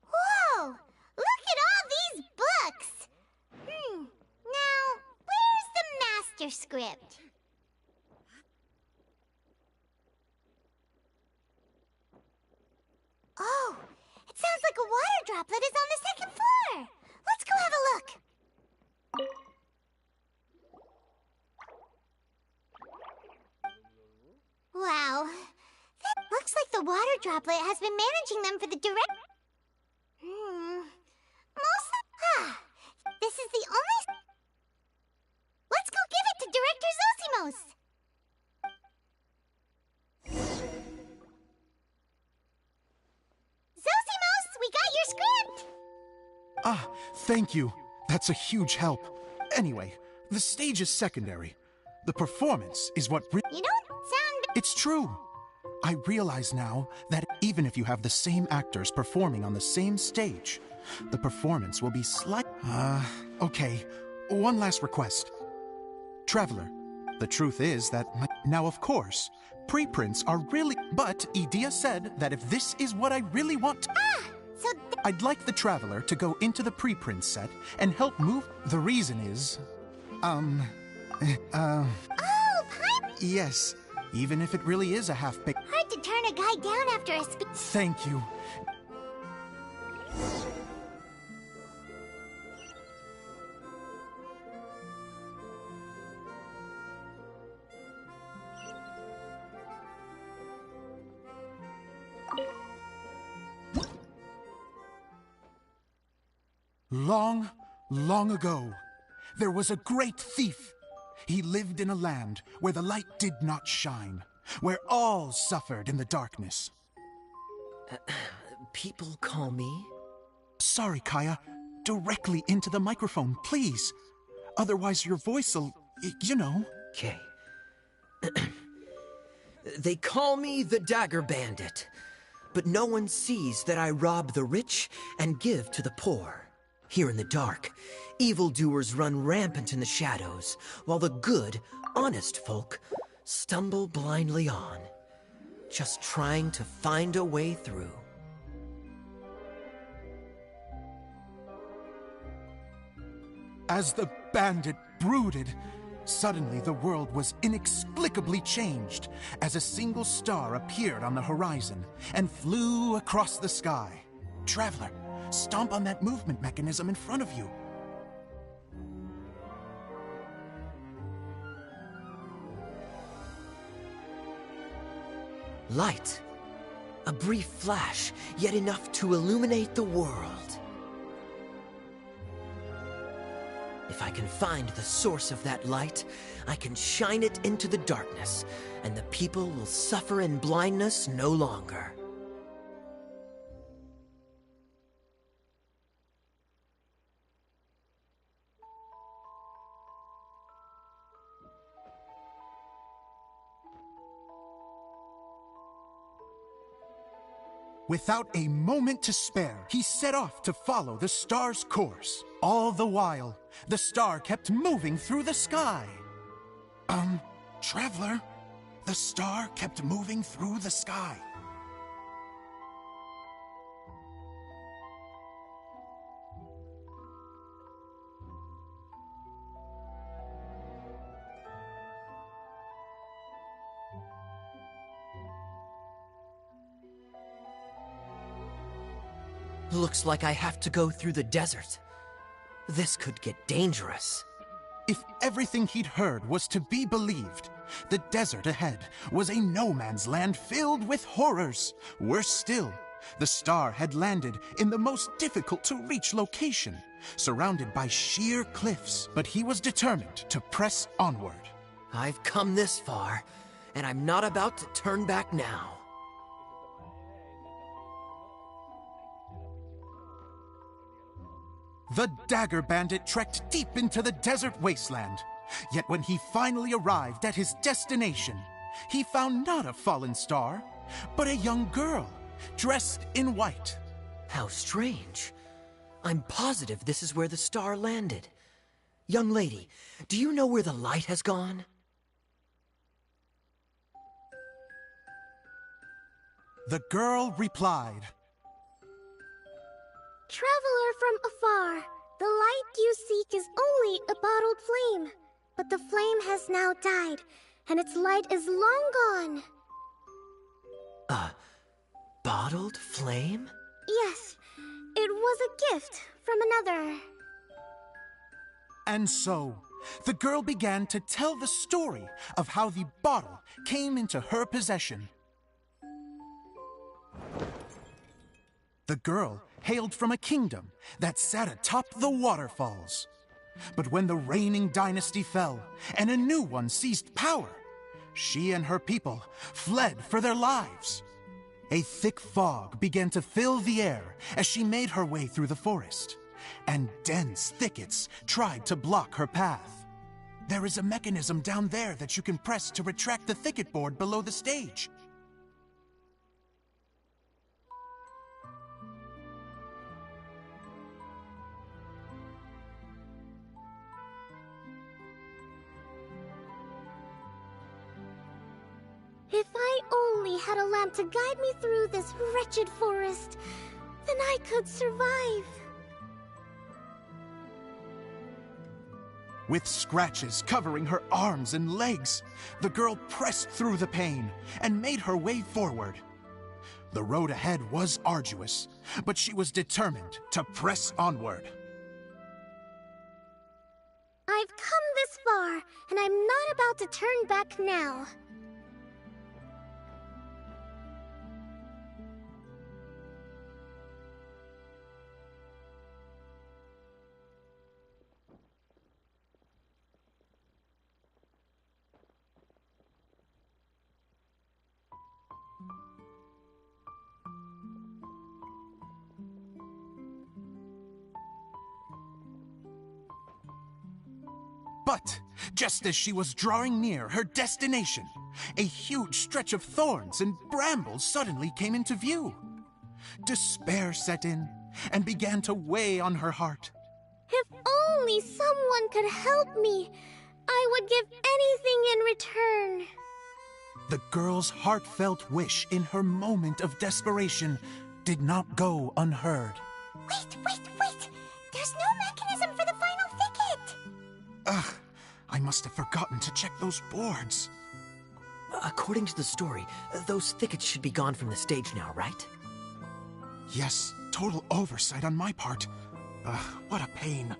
Whoa! Look at all these books! Now, where's the master script? Oh, it sounds like a water droplet is on the second floor! Let's go have a look! Wow, that looks like the water droplet has been managing them for the direct... This is the only... Let's go give it to Director Zosimos! Zosimos, we got your script! Ah, thank you. That's a huge help. Anyway, the stage is secondary. The performance is what... You don't sound... It's true. I realize now that even if you have the same actors performing on the same stage, the performance will be slight... Okay. One last request. Traveler, the truth is that... Now, of course, preprints are really... But Edea said that if this is what I really want... So so I'd like the Traveler to go into the preprint set and help move... The reason is... Oh, Pipe! Yes, even if it really is a half-baked... Hard to turn a guy down after a Thank you. Long, long ago, there was a great thief. He lived in a land where the light did not shine, where all suffered in the darkness. People call me? Sorry, Kaya. Directly into the microphone, please. Otherwise your voice'll... you know. Okay. They call me the Dagger Bandit, but no one sees that I rob the rich and give to the poor. Here in the dark, evildoers run rampant in the shadows, while the good, honest folk stumble blindly on, just trying to find a way through. As the bandit brooded, suddenly the world was inexplicably changed as a single star appeared on the horizon and flew across the sky. Traveler, stomp on that movement mechanism in front of you. Light. A brief flash, yet enough to illuminate the world. If I can find the source of that light, I can shine it into the darkness, and the people will suffer in blindness no longer. Without a moment to spare, he set off to follow the star's course. All the while, the star kept moving through the sky. Traveler, the star kept moving through the sky. Looks like I have to go through the desert. This could get dangerous. If everything he'd heard was to be believed, the desert ahead was a no-man's land filled with horrors. Worse still, the star had landed in the most difficult-to-reach location, surrounded by sheer cliffs. But he was determined to press onward. I've come this far, and I'm not about to turn back now. The Dagger Bandit trekked deep into the desert wasteland. Yet when he finally arrived at his destination, he found not a fallen star, but a young girl, dressed in white. How strange. I'm positive this is where the star landed. Young lady, do you know where the light has gone? The girl replied, Traveler from afar, the light you seek is only a bottled flame. But the flame has now died, and its light is long gone. A bottled flame? Yes, it was a gift from another. And so, the girl began to tell the story of how the bottle came into her possession. The girl hailed from a kingdom that sat atop the waterfalls. But when the reigning dynasty fell and a new one seized power, she and her people fled for their lives. A thick fog began to fill the air as she made her way through the forest, and dense thickets tried to block her path. There is a mechanism down there that you can press to retract the thicket board below the stage. If I only had a lamp to guide me through this wretched forest, then then I could survive. With scratches covering her arms and legs, the girl pressed through the pain and made her way forward. The road ahead was arduous, but she was determined to press onward. I've come this far, and I'm not about to turn back now. But just as she was drawing near her destination, a huge stretch of thorns and brambles suddenly came into view. Despair set in and began to weigh on her heart. If only someone could help me, I would give anything in return. The girl's heartfelt wish in her moment of desperation did not go unheard. Wait! There's no mechanism for the final thicket! Ugh, I must have forgotten to check those boards. According to the story, those thickets should be gone from the stage now, right? Yes, total oversight on my part. What a pain.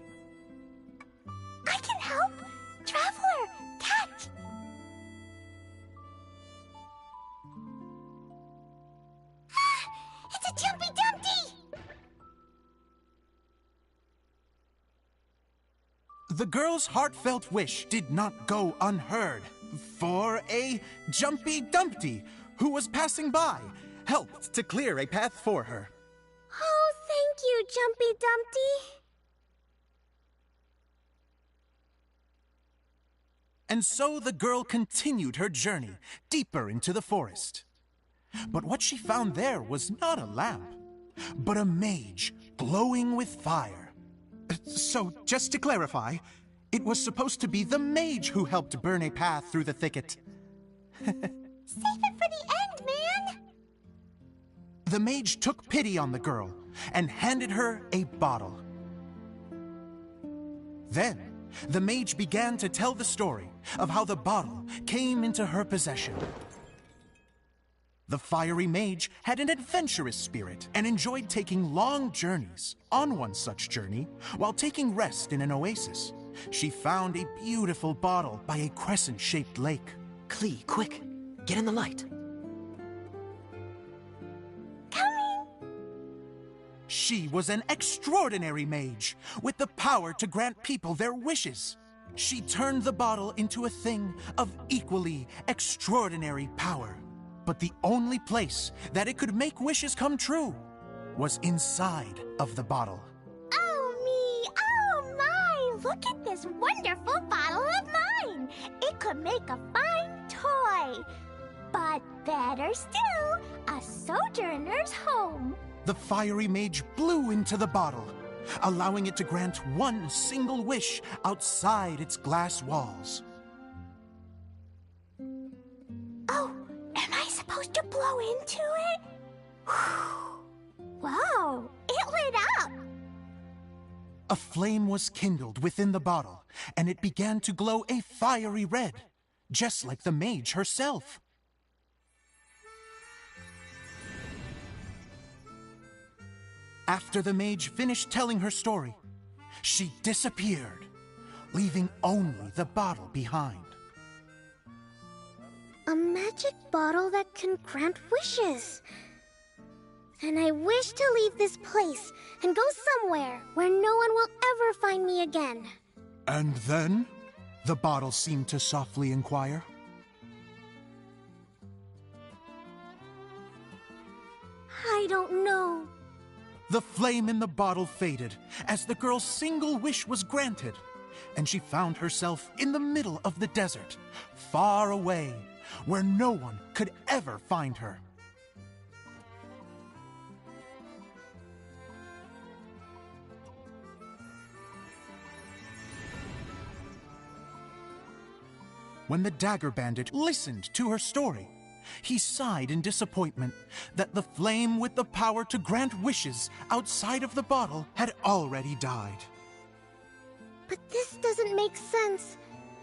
I can help! Traveler! Cat! It's a Jumpy Dumpty! The girl's heartfelt wish did not go unheard, for a Jumpy Dumpty who was passing by helped to clear a path for her. Oh, thank you, Jumpy Dumpty. And so the girl continued her journey deeper into the forest. But what she found there was not a lamp, but a mage glowing with fire. So, just to clarify, it was supposed to be the mage who helped burn a path through the thicket. Save it for the end, man! The mage took pity on the girl and handed her a bottle. Then, the mage began to tell the story of how the bottle came into her possession. The fiery mage had an adventurous spirit and enjoyed taking long journeys. On one such journey, while taking rest in an oasis, she found a beautiful bottle by a crescent-shaped lake. Klee, quick! Get in the light! Coming! She was an extraordinary mage, with the power to grant people their wishes. She turned the bottle into a thing of equally extraordinary power. But the only place that it could make wishes come true was inside of the bottle. Oh me! Oh my! Look at this wonderful bottle of mine! It could make a fine toy! But better still, a sojourner's home! The fiery mage blew into the bottle, allowing it to grant one single wish outside its glass walls. Oh, am I supposed to blow into it? Whoa, it lit up! A flame was kindled within the bottle, and it began to glow a fiery red, just like the mage herself. After the mage finished telling her story, she disappeared, leaving only the bottle behind. A magic bottle that can grant wishes. And I wish to leave this place and go somewhere where no one will ever find me again. And then? The bottle seemed to softly inquire. I don't know. The flame in the bottle faded as the girl's single wish was granted, and she found herself in the middle of the desert, far away, where no one could ever find her. When the Dagger Bandit listened to her story, he sighed in disappointment that the flame with the power to grant wishes outside of the bottle had already died. But this doesn't make sense.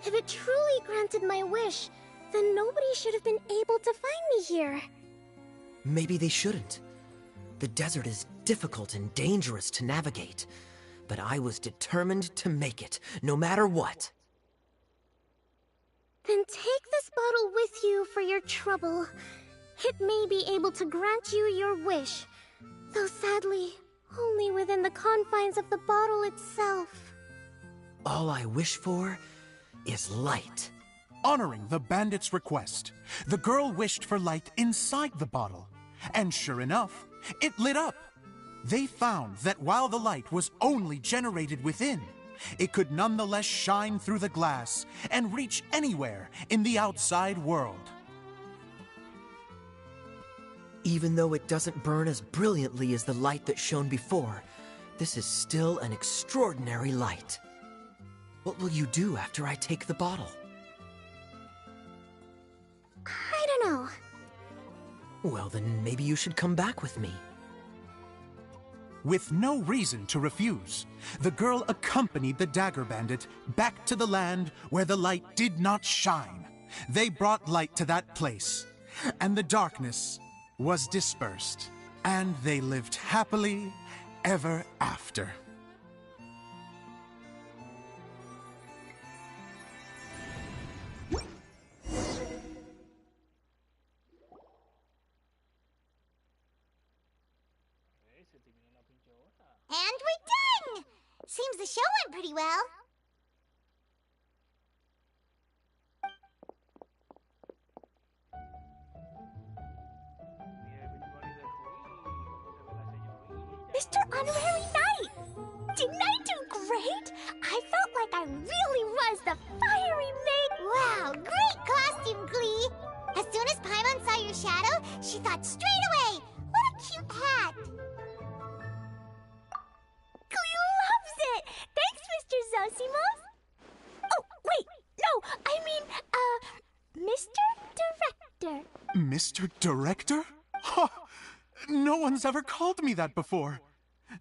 If it truly granted my wish, then nobody should have been able to find me here. Maybe they shouldn't. The desert is difficult and dangerous to navigate, but I was determined to make it, no matter what. Then take this bottle with you for your trouble. It may be able to grant you your wish, though sadly, only within the confines of the bottle itself. All I wish for is light. Honoring the bandit's request, the girl wished for light inside the bottle, and sure enough, it lit up. They found that while the light was only generated within, it could nonetheless shine through the glass and reach anywhere in the outside world. Even though it doesn't burn as brilliantly as the light that shone before, this is still an extraordinary light. What will you do after I take the bottle? I don't know. Well, then maybe you should come back with me. With no reason to refuse, the girl accompanied the dagger bandit back to the land where the light did not shine. They brought light to that place, and the darkness was dispersed, and they lived happily ever after. And we're done! Seems the show went pretty well. Mr. Honorary Knight! Didn't I do great? I felt like I really was the fiery maid. Wow, great costume, Glee! As soon as Paimon saw your shadow, she thought straight away, what a cute hat! Glee loves it! Thanks, Mr. Zosimos! Oh, wait, no, I mean, Mr. Director. Mr. Director? Ha! No one's ever called me that before.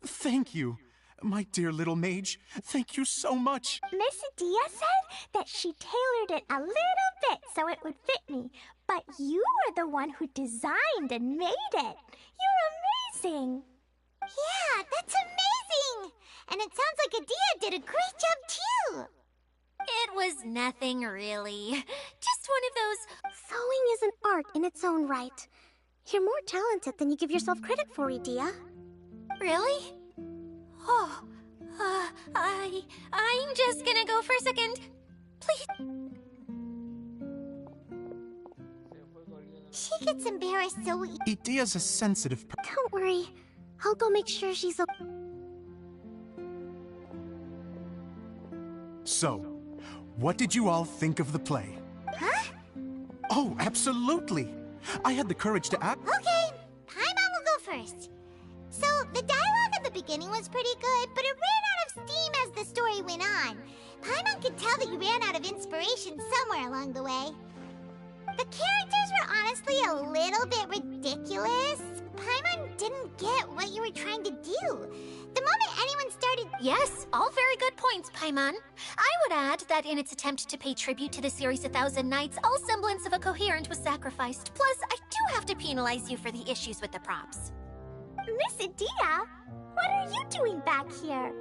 Thank you, my dear little mage. Thank you so much. Miss Dia said that she tailored it a little bit so it would fit me, but you are the one who designed and made it. You're amazing. Yeah, that's amazing. And it sounds like Adia did a great job too. It was nothing really. Just one of those... Sewing is an art in its own right. You're more talented than you give yourself credit for, Idia. Really? Oh, I'm just gonna go for a second. Please. She gets embarrassed so easily. Idia's a sensitive Don't worry. I'll go make sure she's okay. So, what did you all think of the play? Huh? Oh, absolutely. I had the courage to act. Okay, Paimon will go first. So, the dialogue at the beginning was pretty good, but it ran out of steam as the story went on. Paimon could tell that you ran out of inspiration somewhere along the way. The characters were honestly a little bit ridiculous. Paimon didn't get what you were trying to do. The moment anyone started... Yes, all very good points, Paimon. I would add that in its attempt to pay tribute to the series 1,000 Nights, all semblance of a coherent was sacrificed. Plus, I do have to penalize you for the issues with the props. Miss Adia, what are you doing back here?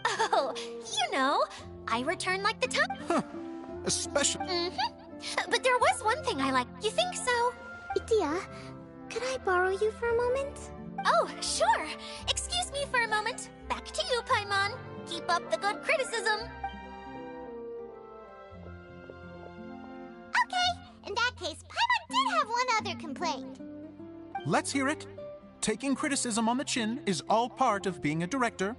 Oh, you know, I return like the top. Huh. Especially... But there was one thing I liked. You think so? Idia, could I borrow you for a moment? Oh, sure. Excuse me for a moment. Back to you, Paimon. Keep up the good criticism. Okay, in that case, Paimon did have one other complaint. Let's hear it. Taking criticism on the chin is all part of being a director.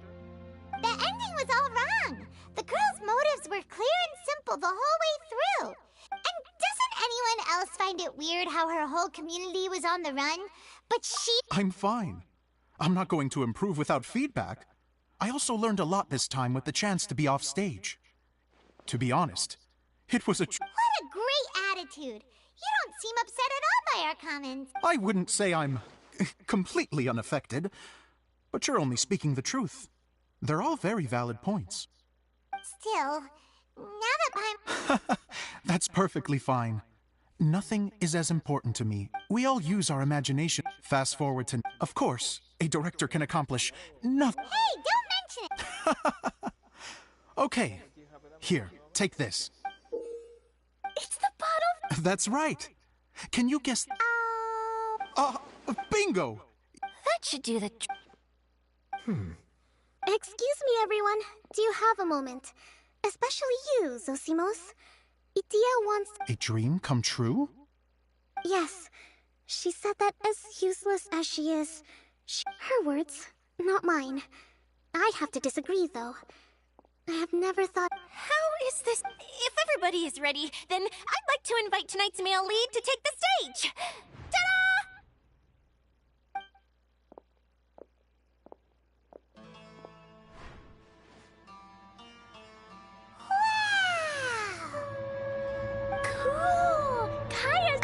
The ending was all wrong. The girl's motives were clear and simple the whole way through. And doesn't anyone else find it weird how her whole community was on the run, but she... I'm fine. I'm not going to improve without feedback. I also learned a lot this time with the chance to be off stage. To be honest, it was a... What a great attitude. You don't seem upset at all by our comments. I wouldn't say I'm completely unaffected, but you're only speaking the truth. They're all very valid points. Still, now that I'm... That's perfectly fine. Nothing is as important to me. We all use our imagination. Fast forward to... Of course, a director can accomplish nothing. Hey, don't mention it! Okay, here, take this. It's the bottle... That's right. Can you guess... Bingo! That should do the... Excuse me, everyone. Do you have a moment? Especially you, Zosimos. Idia wants... A dream come true? Yes. She said that as useless as she is... Her words, not mine. I'd have to disagree, though. I have never thought... How is this? If everybody is ready, then I'd like to invite tonight's male lead to take the stage. Ta-da! Cool! Kaya's...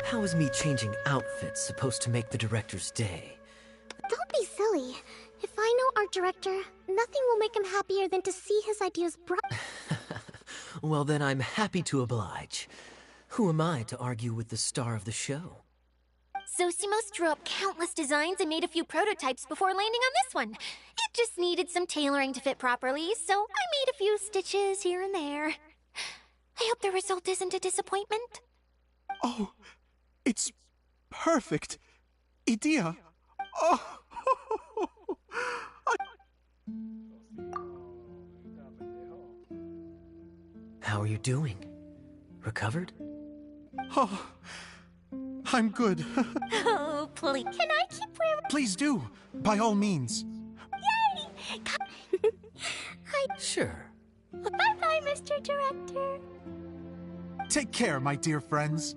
How is me changing outfits supposed to make the director's day? Don't be silly. If I know our director, nothing will make him happier than to see his ideas brought... Well, then I'm happy to oblige. Who am I to argue with the star of the show? Zosimos drew up countless designs and made a few prototypes before landing on this one. It just needed some tailoring to fit properly, so I made a few stitches here and there. I hope the result isn't a disappointment. Oh, it's perfect. Idia. Oh. How are you doing? Recovered? Oh, I'm good. Oh, please. Can I keep wearing... Please do, by all means. Yay! Sure. Bye-bye, Mr. Director. Take care, my dear friends.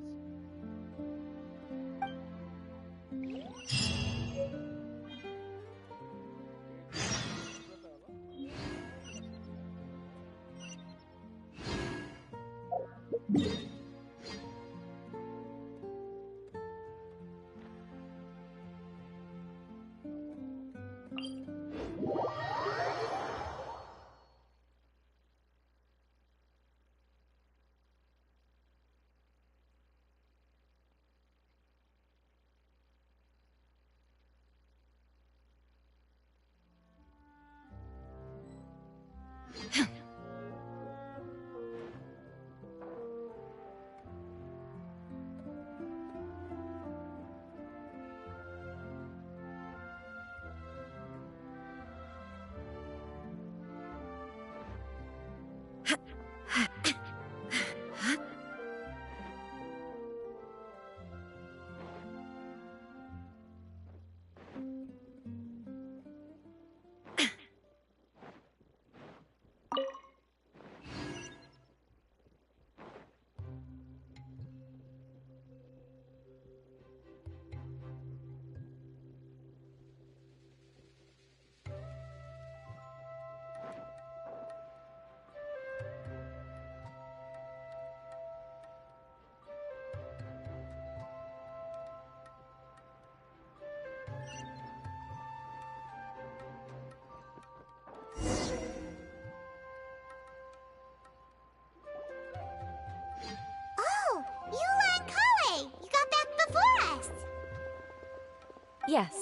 Yes.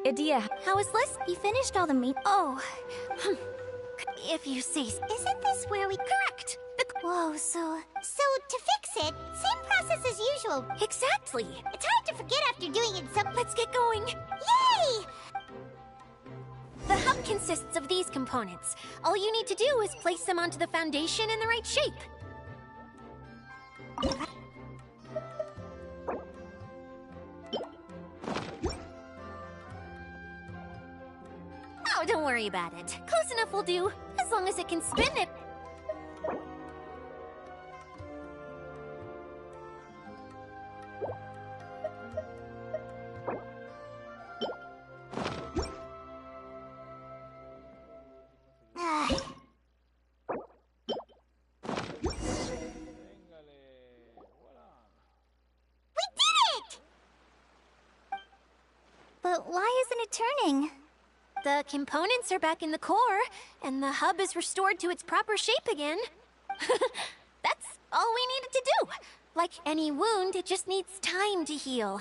Idia. How is Liz? He finished all the meat. Oh. If you say... Isn't this where we... Correct! Whoa, so to fix it, same process as usual. Exactly! It's hard to forget after doing it so... Let's get going! Yay! The hub consists of these components. All you need to do is place them onto the foundation in the right shape. Oh, don't worry about it. Close enough will do, as long as it can spin it. returning. The components are back in the core, and the hub is restored to its proper shape again. That's all we needed to do. Like any wound, it just needs time to heal.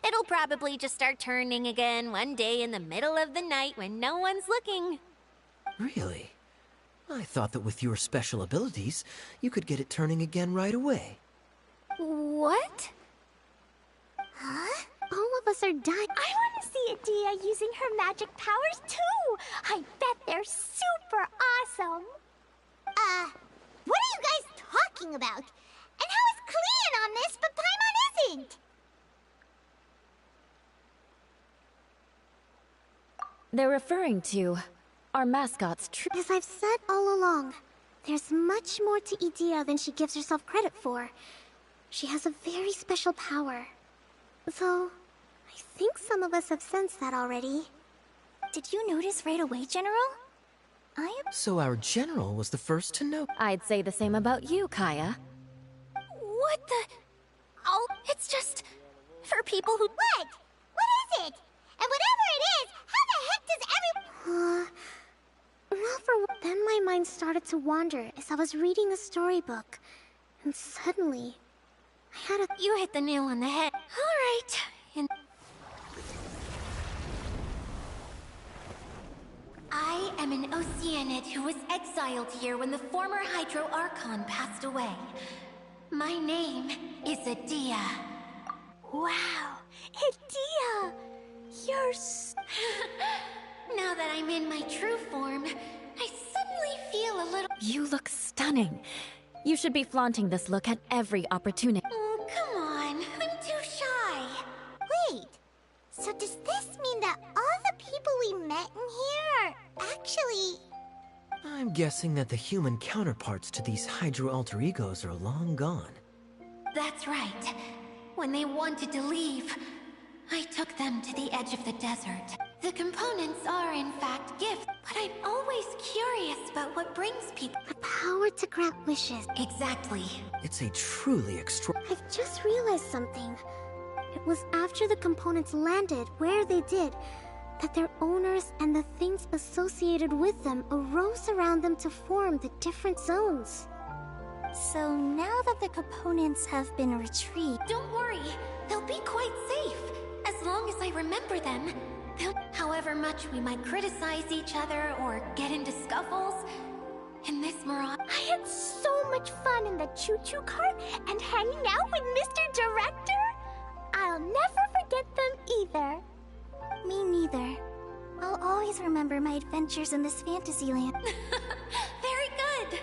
It'll probably just start turning again one day in the middle of the night when no one's looking. Really? I thought that with your special abilities, you could get it turning again right away. What? Huh? All of us are dying. I want to see Adia using her magic powers too. I bet they're super awesome. What are you guys talking about? And how is Clean on this, but Paimon isn't? They're referring to our mascot's As I've said all along, there's much more to Idia than she gives herself credit for. She has a very special power. Though, I think some of us have sensed that already. Did you notice right away, General? So our general was the first to know. I'd say the same about you, Kaya. What the... Oh, it's just... for people who... What? What is it? And whatever it is, how the heck does Then my mind started to wander as I was reading a storybook. And suddenly, I had a... You hit the nail on the head. All right. I am an Oceanid who was exiled here when the former Hydro Archon passed away. My name is Adia. Wow, Adia! You're Now that I'm in my true form, I suddenly feel a little... You look stunning. You should be flaunting this look at every opportunity. Oh, come on. I'm too shy. Wait, so does this mean that all the people we met in here are actually... I'm guessing that the human counterparts to these Hydro alter egos are long gone. That's right. When they wanted to leave, I took them to the edge of the desert. The components are in fact gifts, but I'm always curious about what brings people... The power to grant wishes. Exactly. It's a truly I've just realized something. It was after the components landed where they did, that their owners and the things associated with them arose around them to form the different zones. So now that the components have been retrieved... Don't worry, they'll be quite safe. As long as I remember them. However much we might criticize each other or get into scuffles, in this mirage... I had so much fun in the choo-choo cart and hanging out with Mr. Director. I'll never forget them either. Me neither. I'll always remember my adventures in this fantasy land. Very good.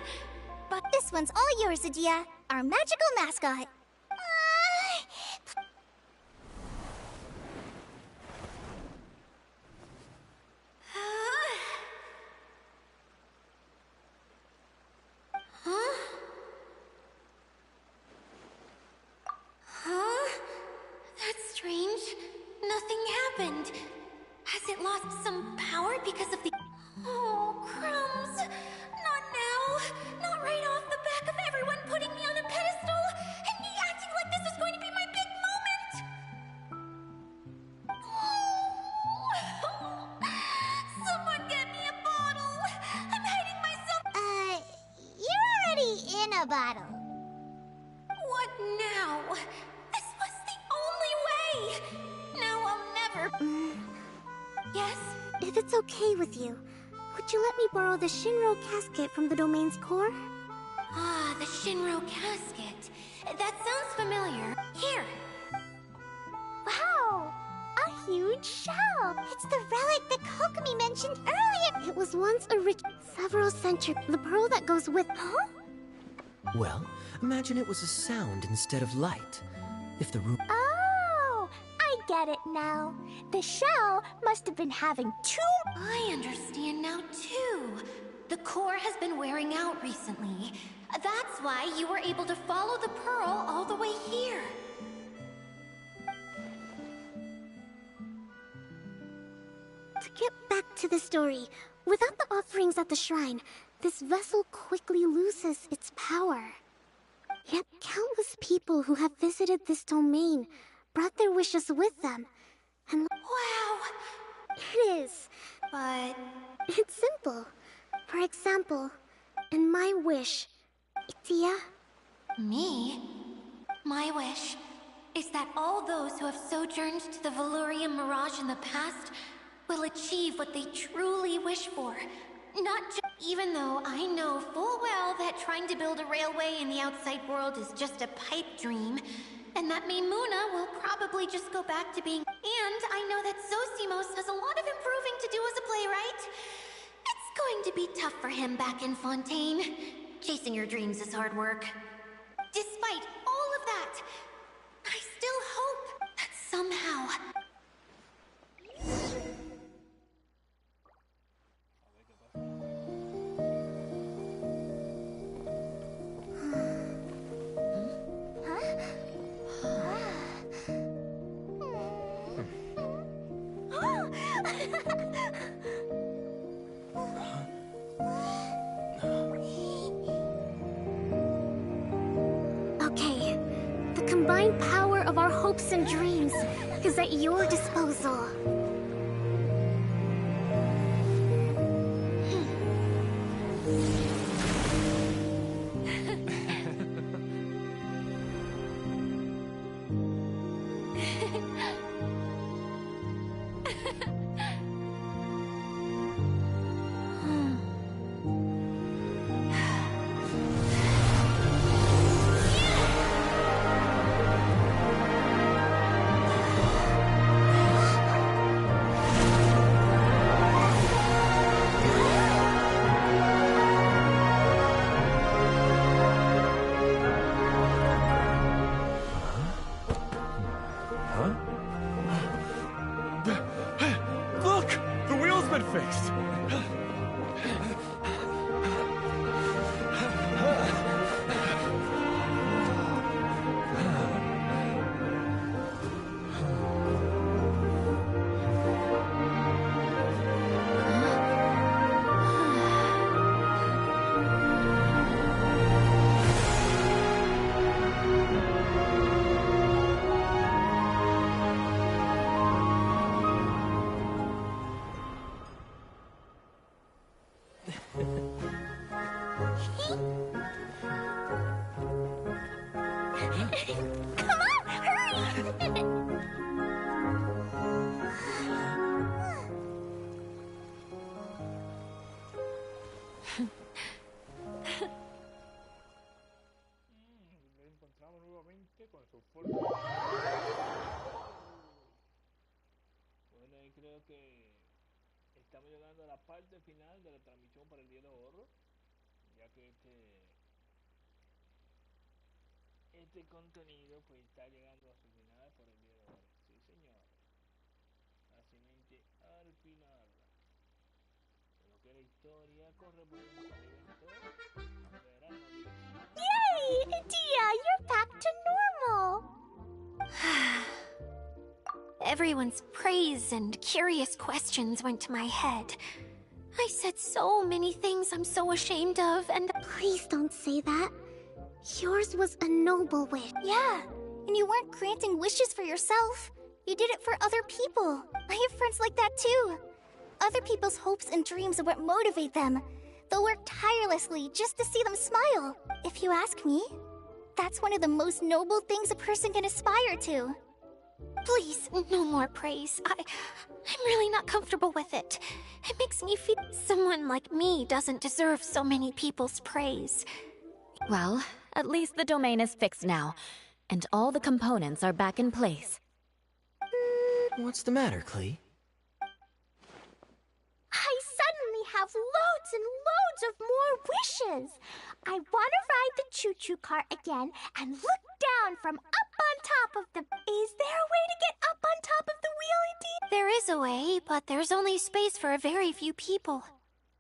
But this one's all yours, Adia, our magical mascot. That's strange. Nothing happened. Has it lost some power because of the... Oh, crumbs. Not now. Not right off the back of everyone putting me on a pedestal and me acting like this is going to be my big moment. Someone get me a bottle. I'm hiding myself. You're already in a bottle. What now? This was the only way. Now I'll never... Yes? If it's okay with you, would you let me borrow the Shinro casket from the domain's core? Ah, the Shinro casket. That sounds familiar. Here. Wow, a huge shell. It's the relic that Kokomi mentioned earlier. It was once a rich... several centuries... The pearl that goes with... Huh? Well, imagine it was a sound instead of light. If the room... Oh, I get it now. The shell must have been having too... I understand now, too. The core has been wearing out recently. That's why you were able to follow the pearl all the way here. To get back to the story, without the offerings at the shrine, this vessel quickly loses its power. Yet countless people who have visited this domain brought their wishes with them, and... Wow! It is. But... It's simple. For example, in my wish, Tia? Me? My wish is that all those who have sojourned to the Valurian Mirage in the past will achieve what they truly wish for. Not just... Even though I know full well that trying to build a railway in the outside world is just a pipe dream, and that Maimuna will probably just go back to being... And I know that Zosimos has a lot of improving to do as a playwright. It's going to be tough for him back in Fontaine. Chasing your dreams is hard work. Despite all of that, I still hope that somehow... Okay, the combined power of our hopes and dreams is at your disposal. Con su forma. Bueno, y creo que estamos llegando a la parte final de la transmisión para el día de hoy, ya que este contenido pues está llegando a su final por el día de hoy. Sí, señor. Básicamente al final de lo que la historia corre por el evento Verano, Diversión. Yay! Dia, you're back to normal! Everyone's praise and curious questions went to my head. I said so many things I'm so ashamed of, and... Please don't say that. Yours was a noble wish. Yeah, and you weren't granting wishes for yourself. You did it for other people. I have friends like that too. Other people's hopes and dreams are what motivate them. They'll work tirelessly just to see them smile. If you ask me, that's one of the most noble things a person can aspire to. Please, no more praise. I'm really not comfortable with it. It makes me feel someone like me doesn't deserve so many people's praise. Well, at least the domain is fixed now, and all the components are back in place. What's the matter, Klee? I suddenly have loads and loads of more wishes. I want to ride the choo-choo cart again and look down from up on top of the... Is there a way to get up on top of the wheel, indeed? There is a way, but there's only space for a very few people.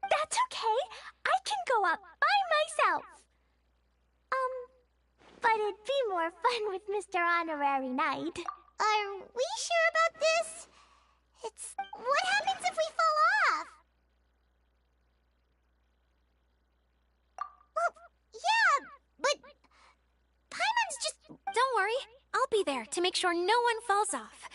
That's okay. I can go up by myself. But it'd be more fun with Mr. Honorary Knight. Are we sure about this? What happens if we fall off? Well, yeah, but... Paimon's just... Don't worry, I'll be there to make sure no one falls off.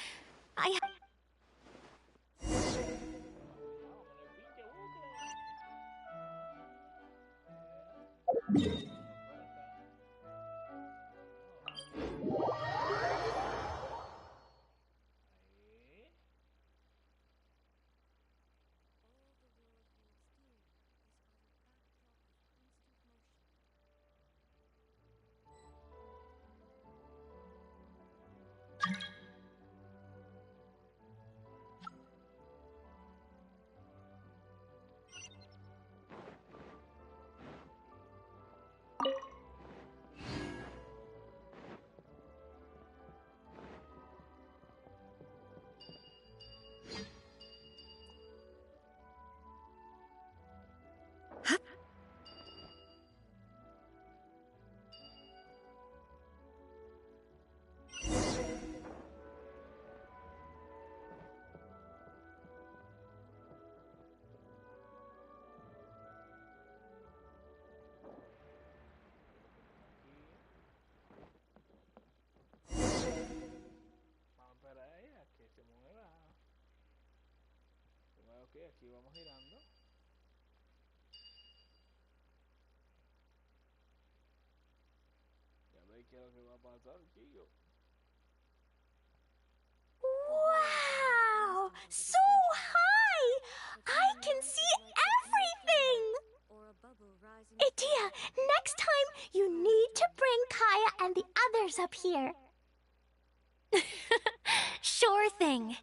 Ok, aquí vamos girando. Ya veis qué es lo que va a pasar, chillo. Wow! So high! I can see everything! Itia, next time you need to bring Kaya and the others up here. Sure thing.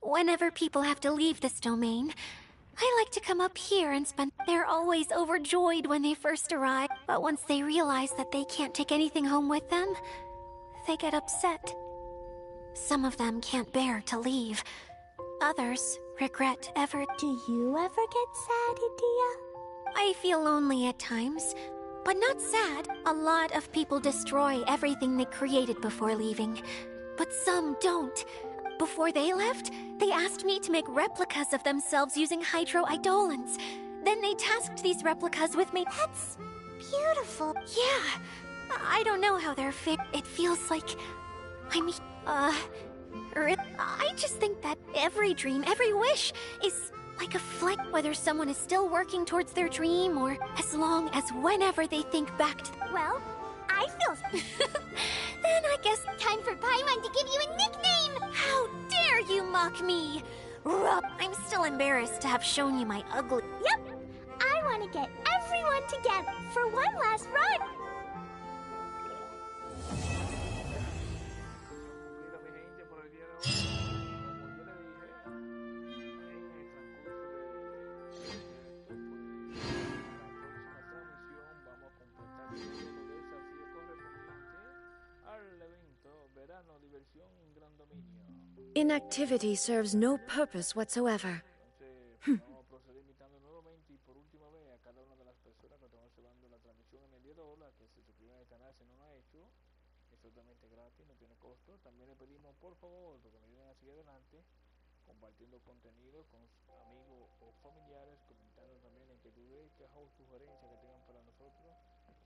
Whenever people have to leave this domain, I like to come up here and spend. They're always overjoyed when they first arrive, but once they realize that they can't take anything home with them, they get upset. Some of them can't bear to leave. Others regret ever. Do you ever get sad, Itia? I feel lonely at times, but not sad. A lot of people destroy everything they created before leaving, but some don't. Before they left, they asked me to make replicas of themselves using hydroidolins. Then they tasked these replicas with me. That's beautiful. Yeah, I don't know how they're It feels like I just think that every dream, every wish is like a flight, whether someone is still working towards their dream or as long as whenever they think back to. Well, I feel. Then I guess Time for Paimon to give you a nickname! How dare you mock me! Rup, I'm still embarrassed to have shown you my ugly. Yep! I want to get everyone together for one last run! Mira, mi gente, por el día de hoy, como yo le dije, en el transcurso de esto, pues, la próxima transmisión vamos a completar todo lo desafío correspondiente al evento Verano, Diversión en Gran Dominio. Inactivity serves no purpose whatsoever. Entonces, vamos a proceder invitando nuevamente y por última vez a cada una de las personas que están observando la transmisión en el día de hoy, que se suscriban al canal si no lo ha hecho. Es totalmente gratis, no tiene costo. También le pedimos por favor que nos ayuden a seguir adelante compartiendo contenido con sus amigos o familiares, comentando también en que dude, quejas o sugerencias que tengan para nosotros,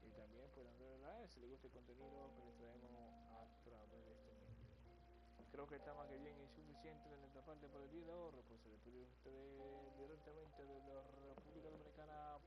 y también pues dándole like si les gusta el contenido que les traemos a través de este medio. Creo que está más que bien y suficiente de nuestra parte por el día de hoy. Pues se despide de ustedes directamente de la República Dominicana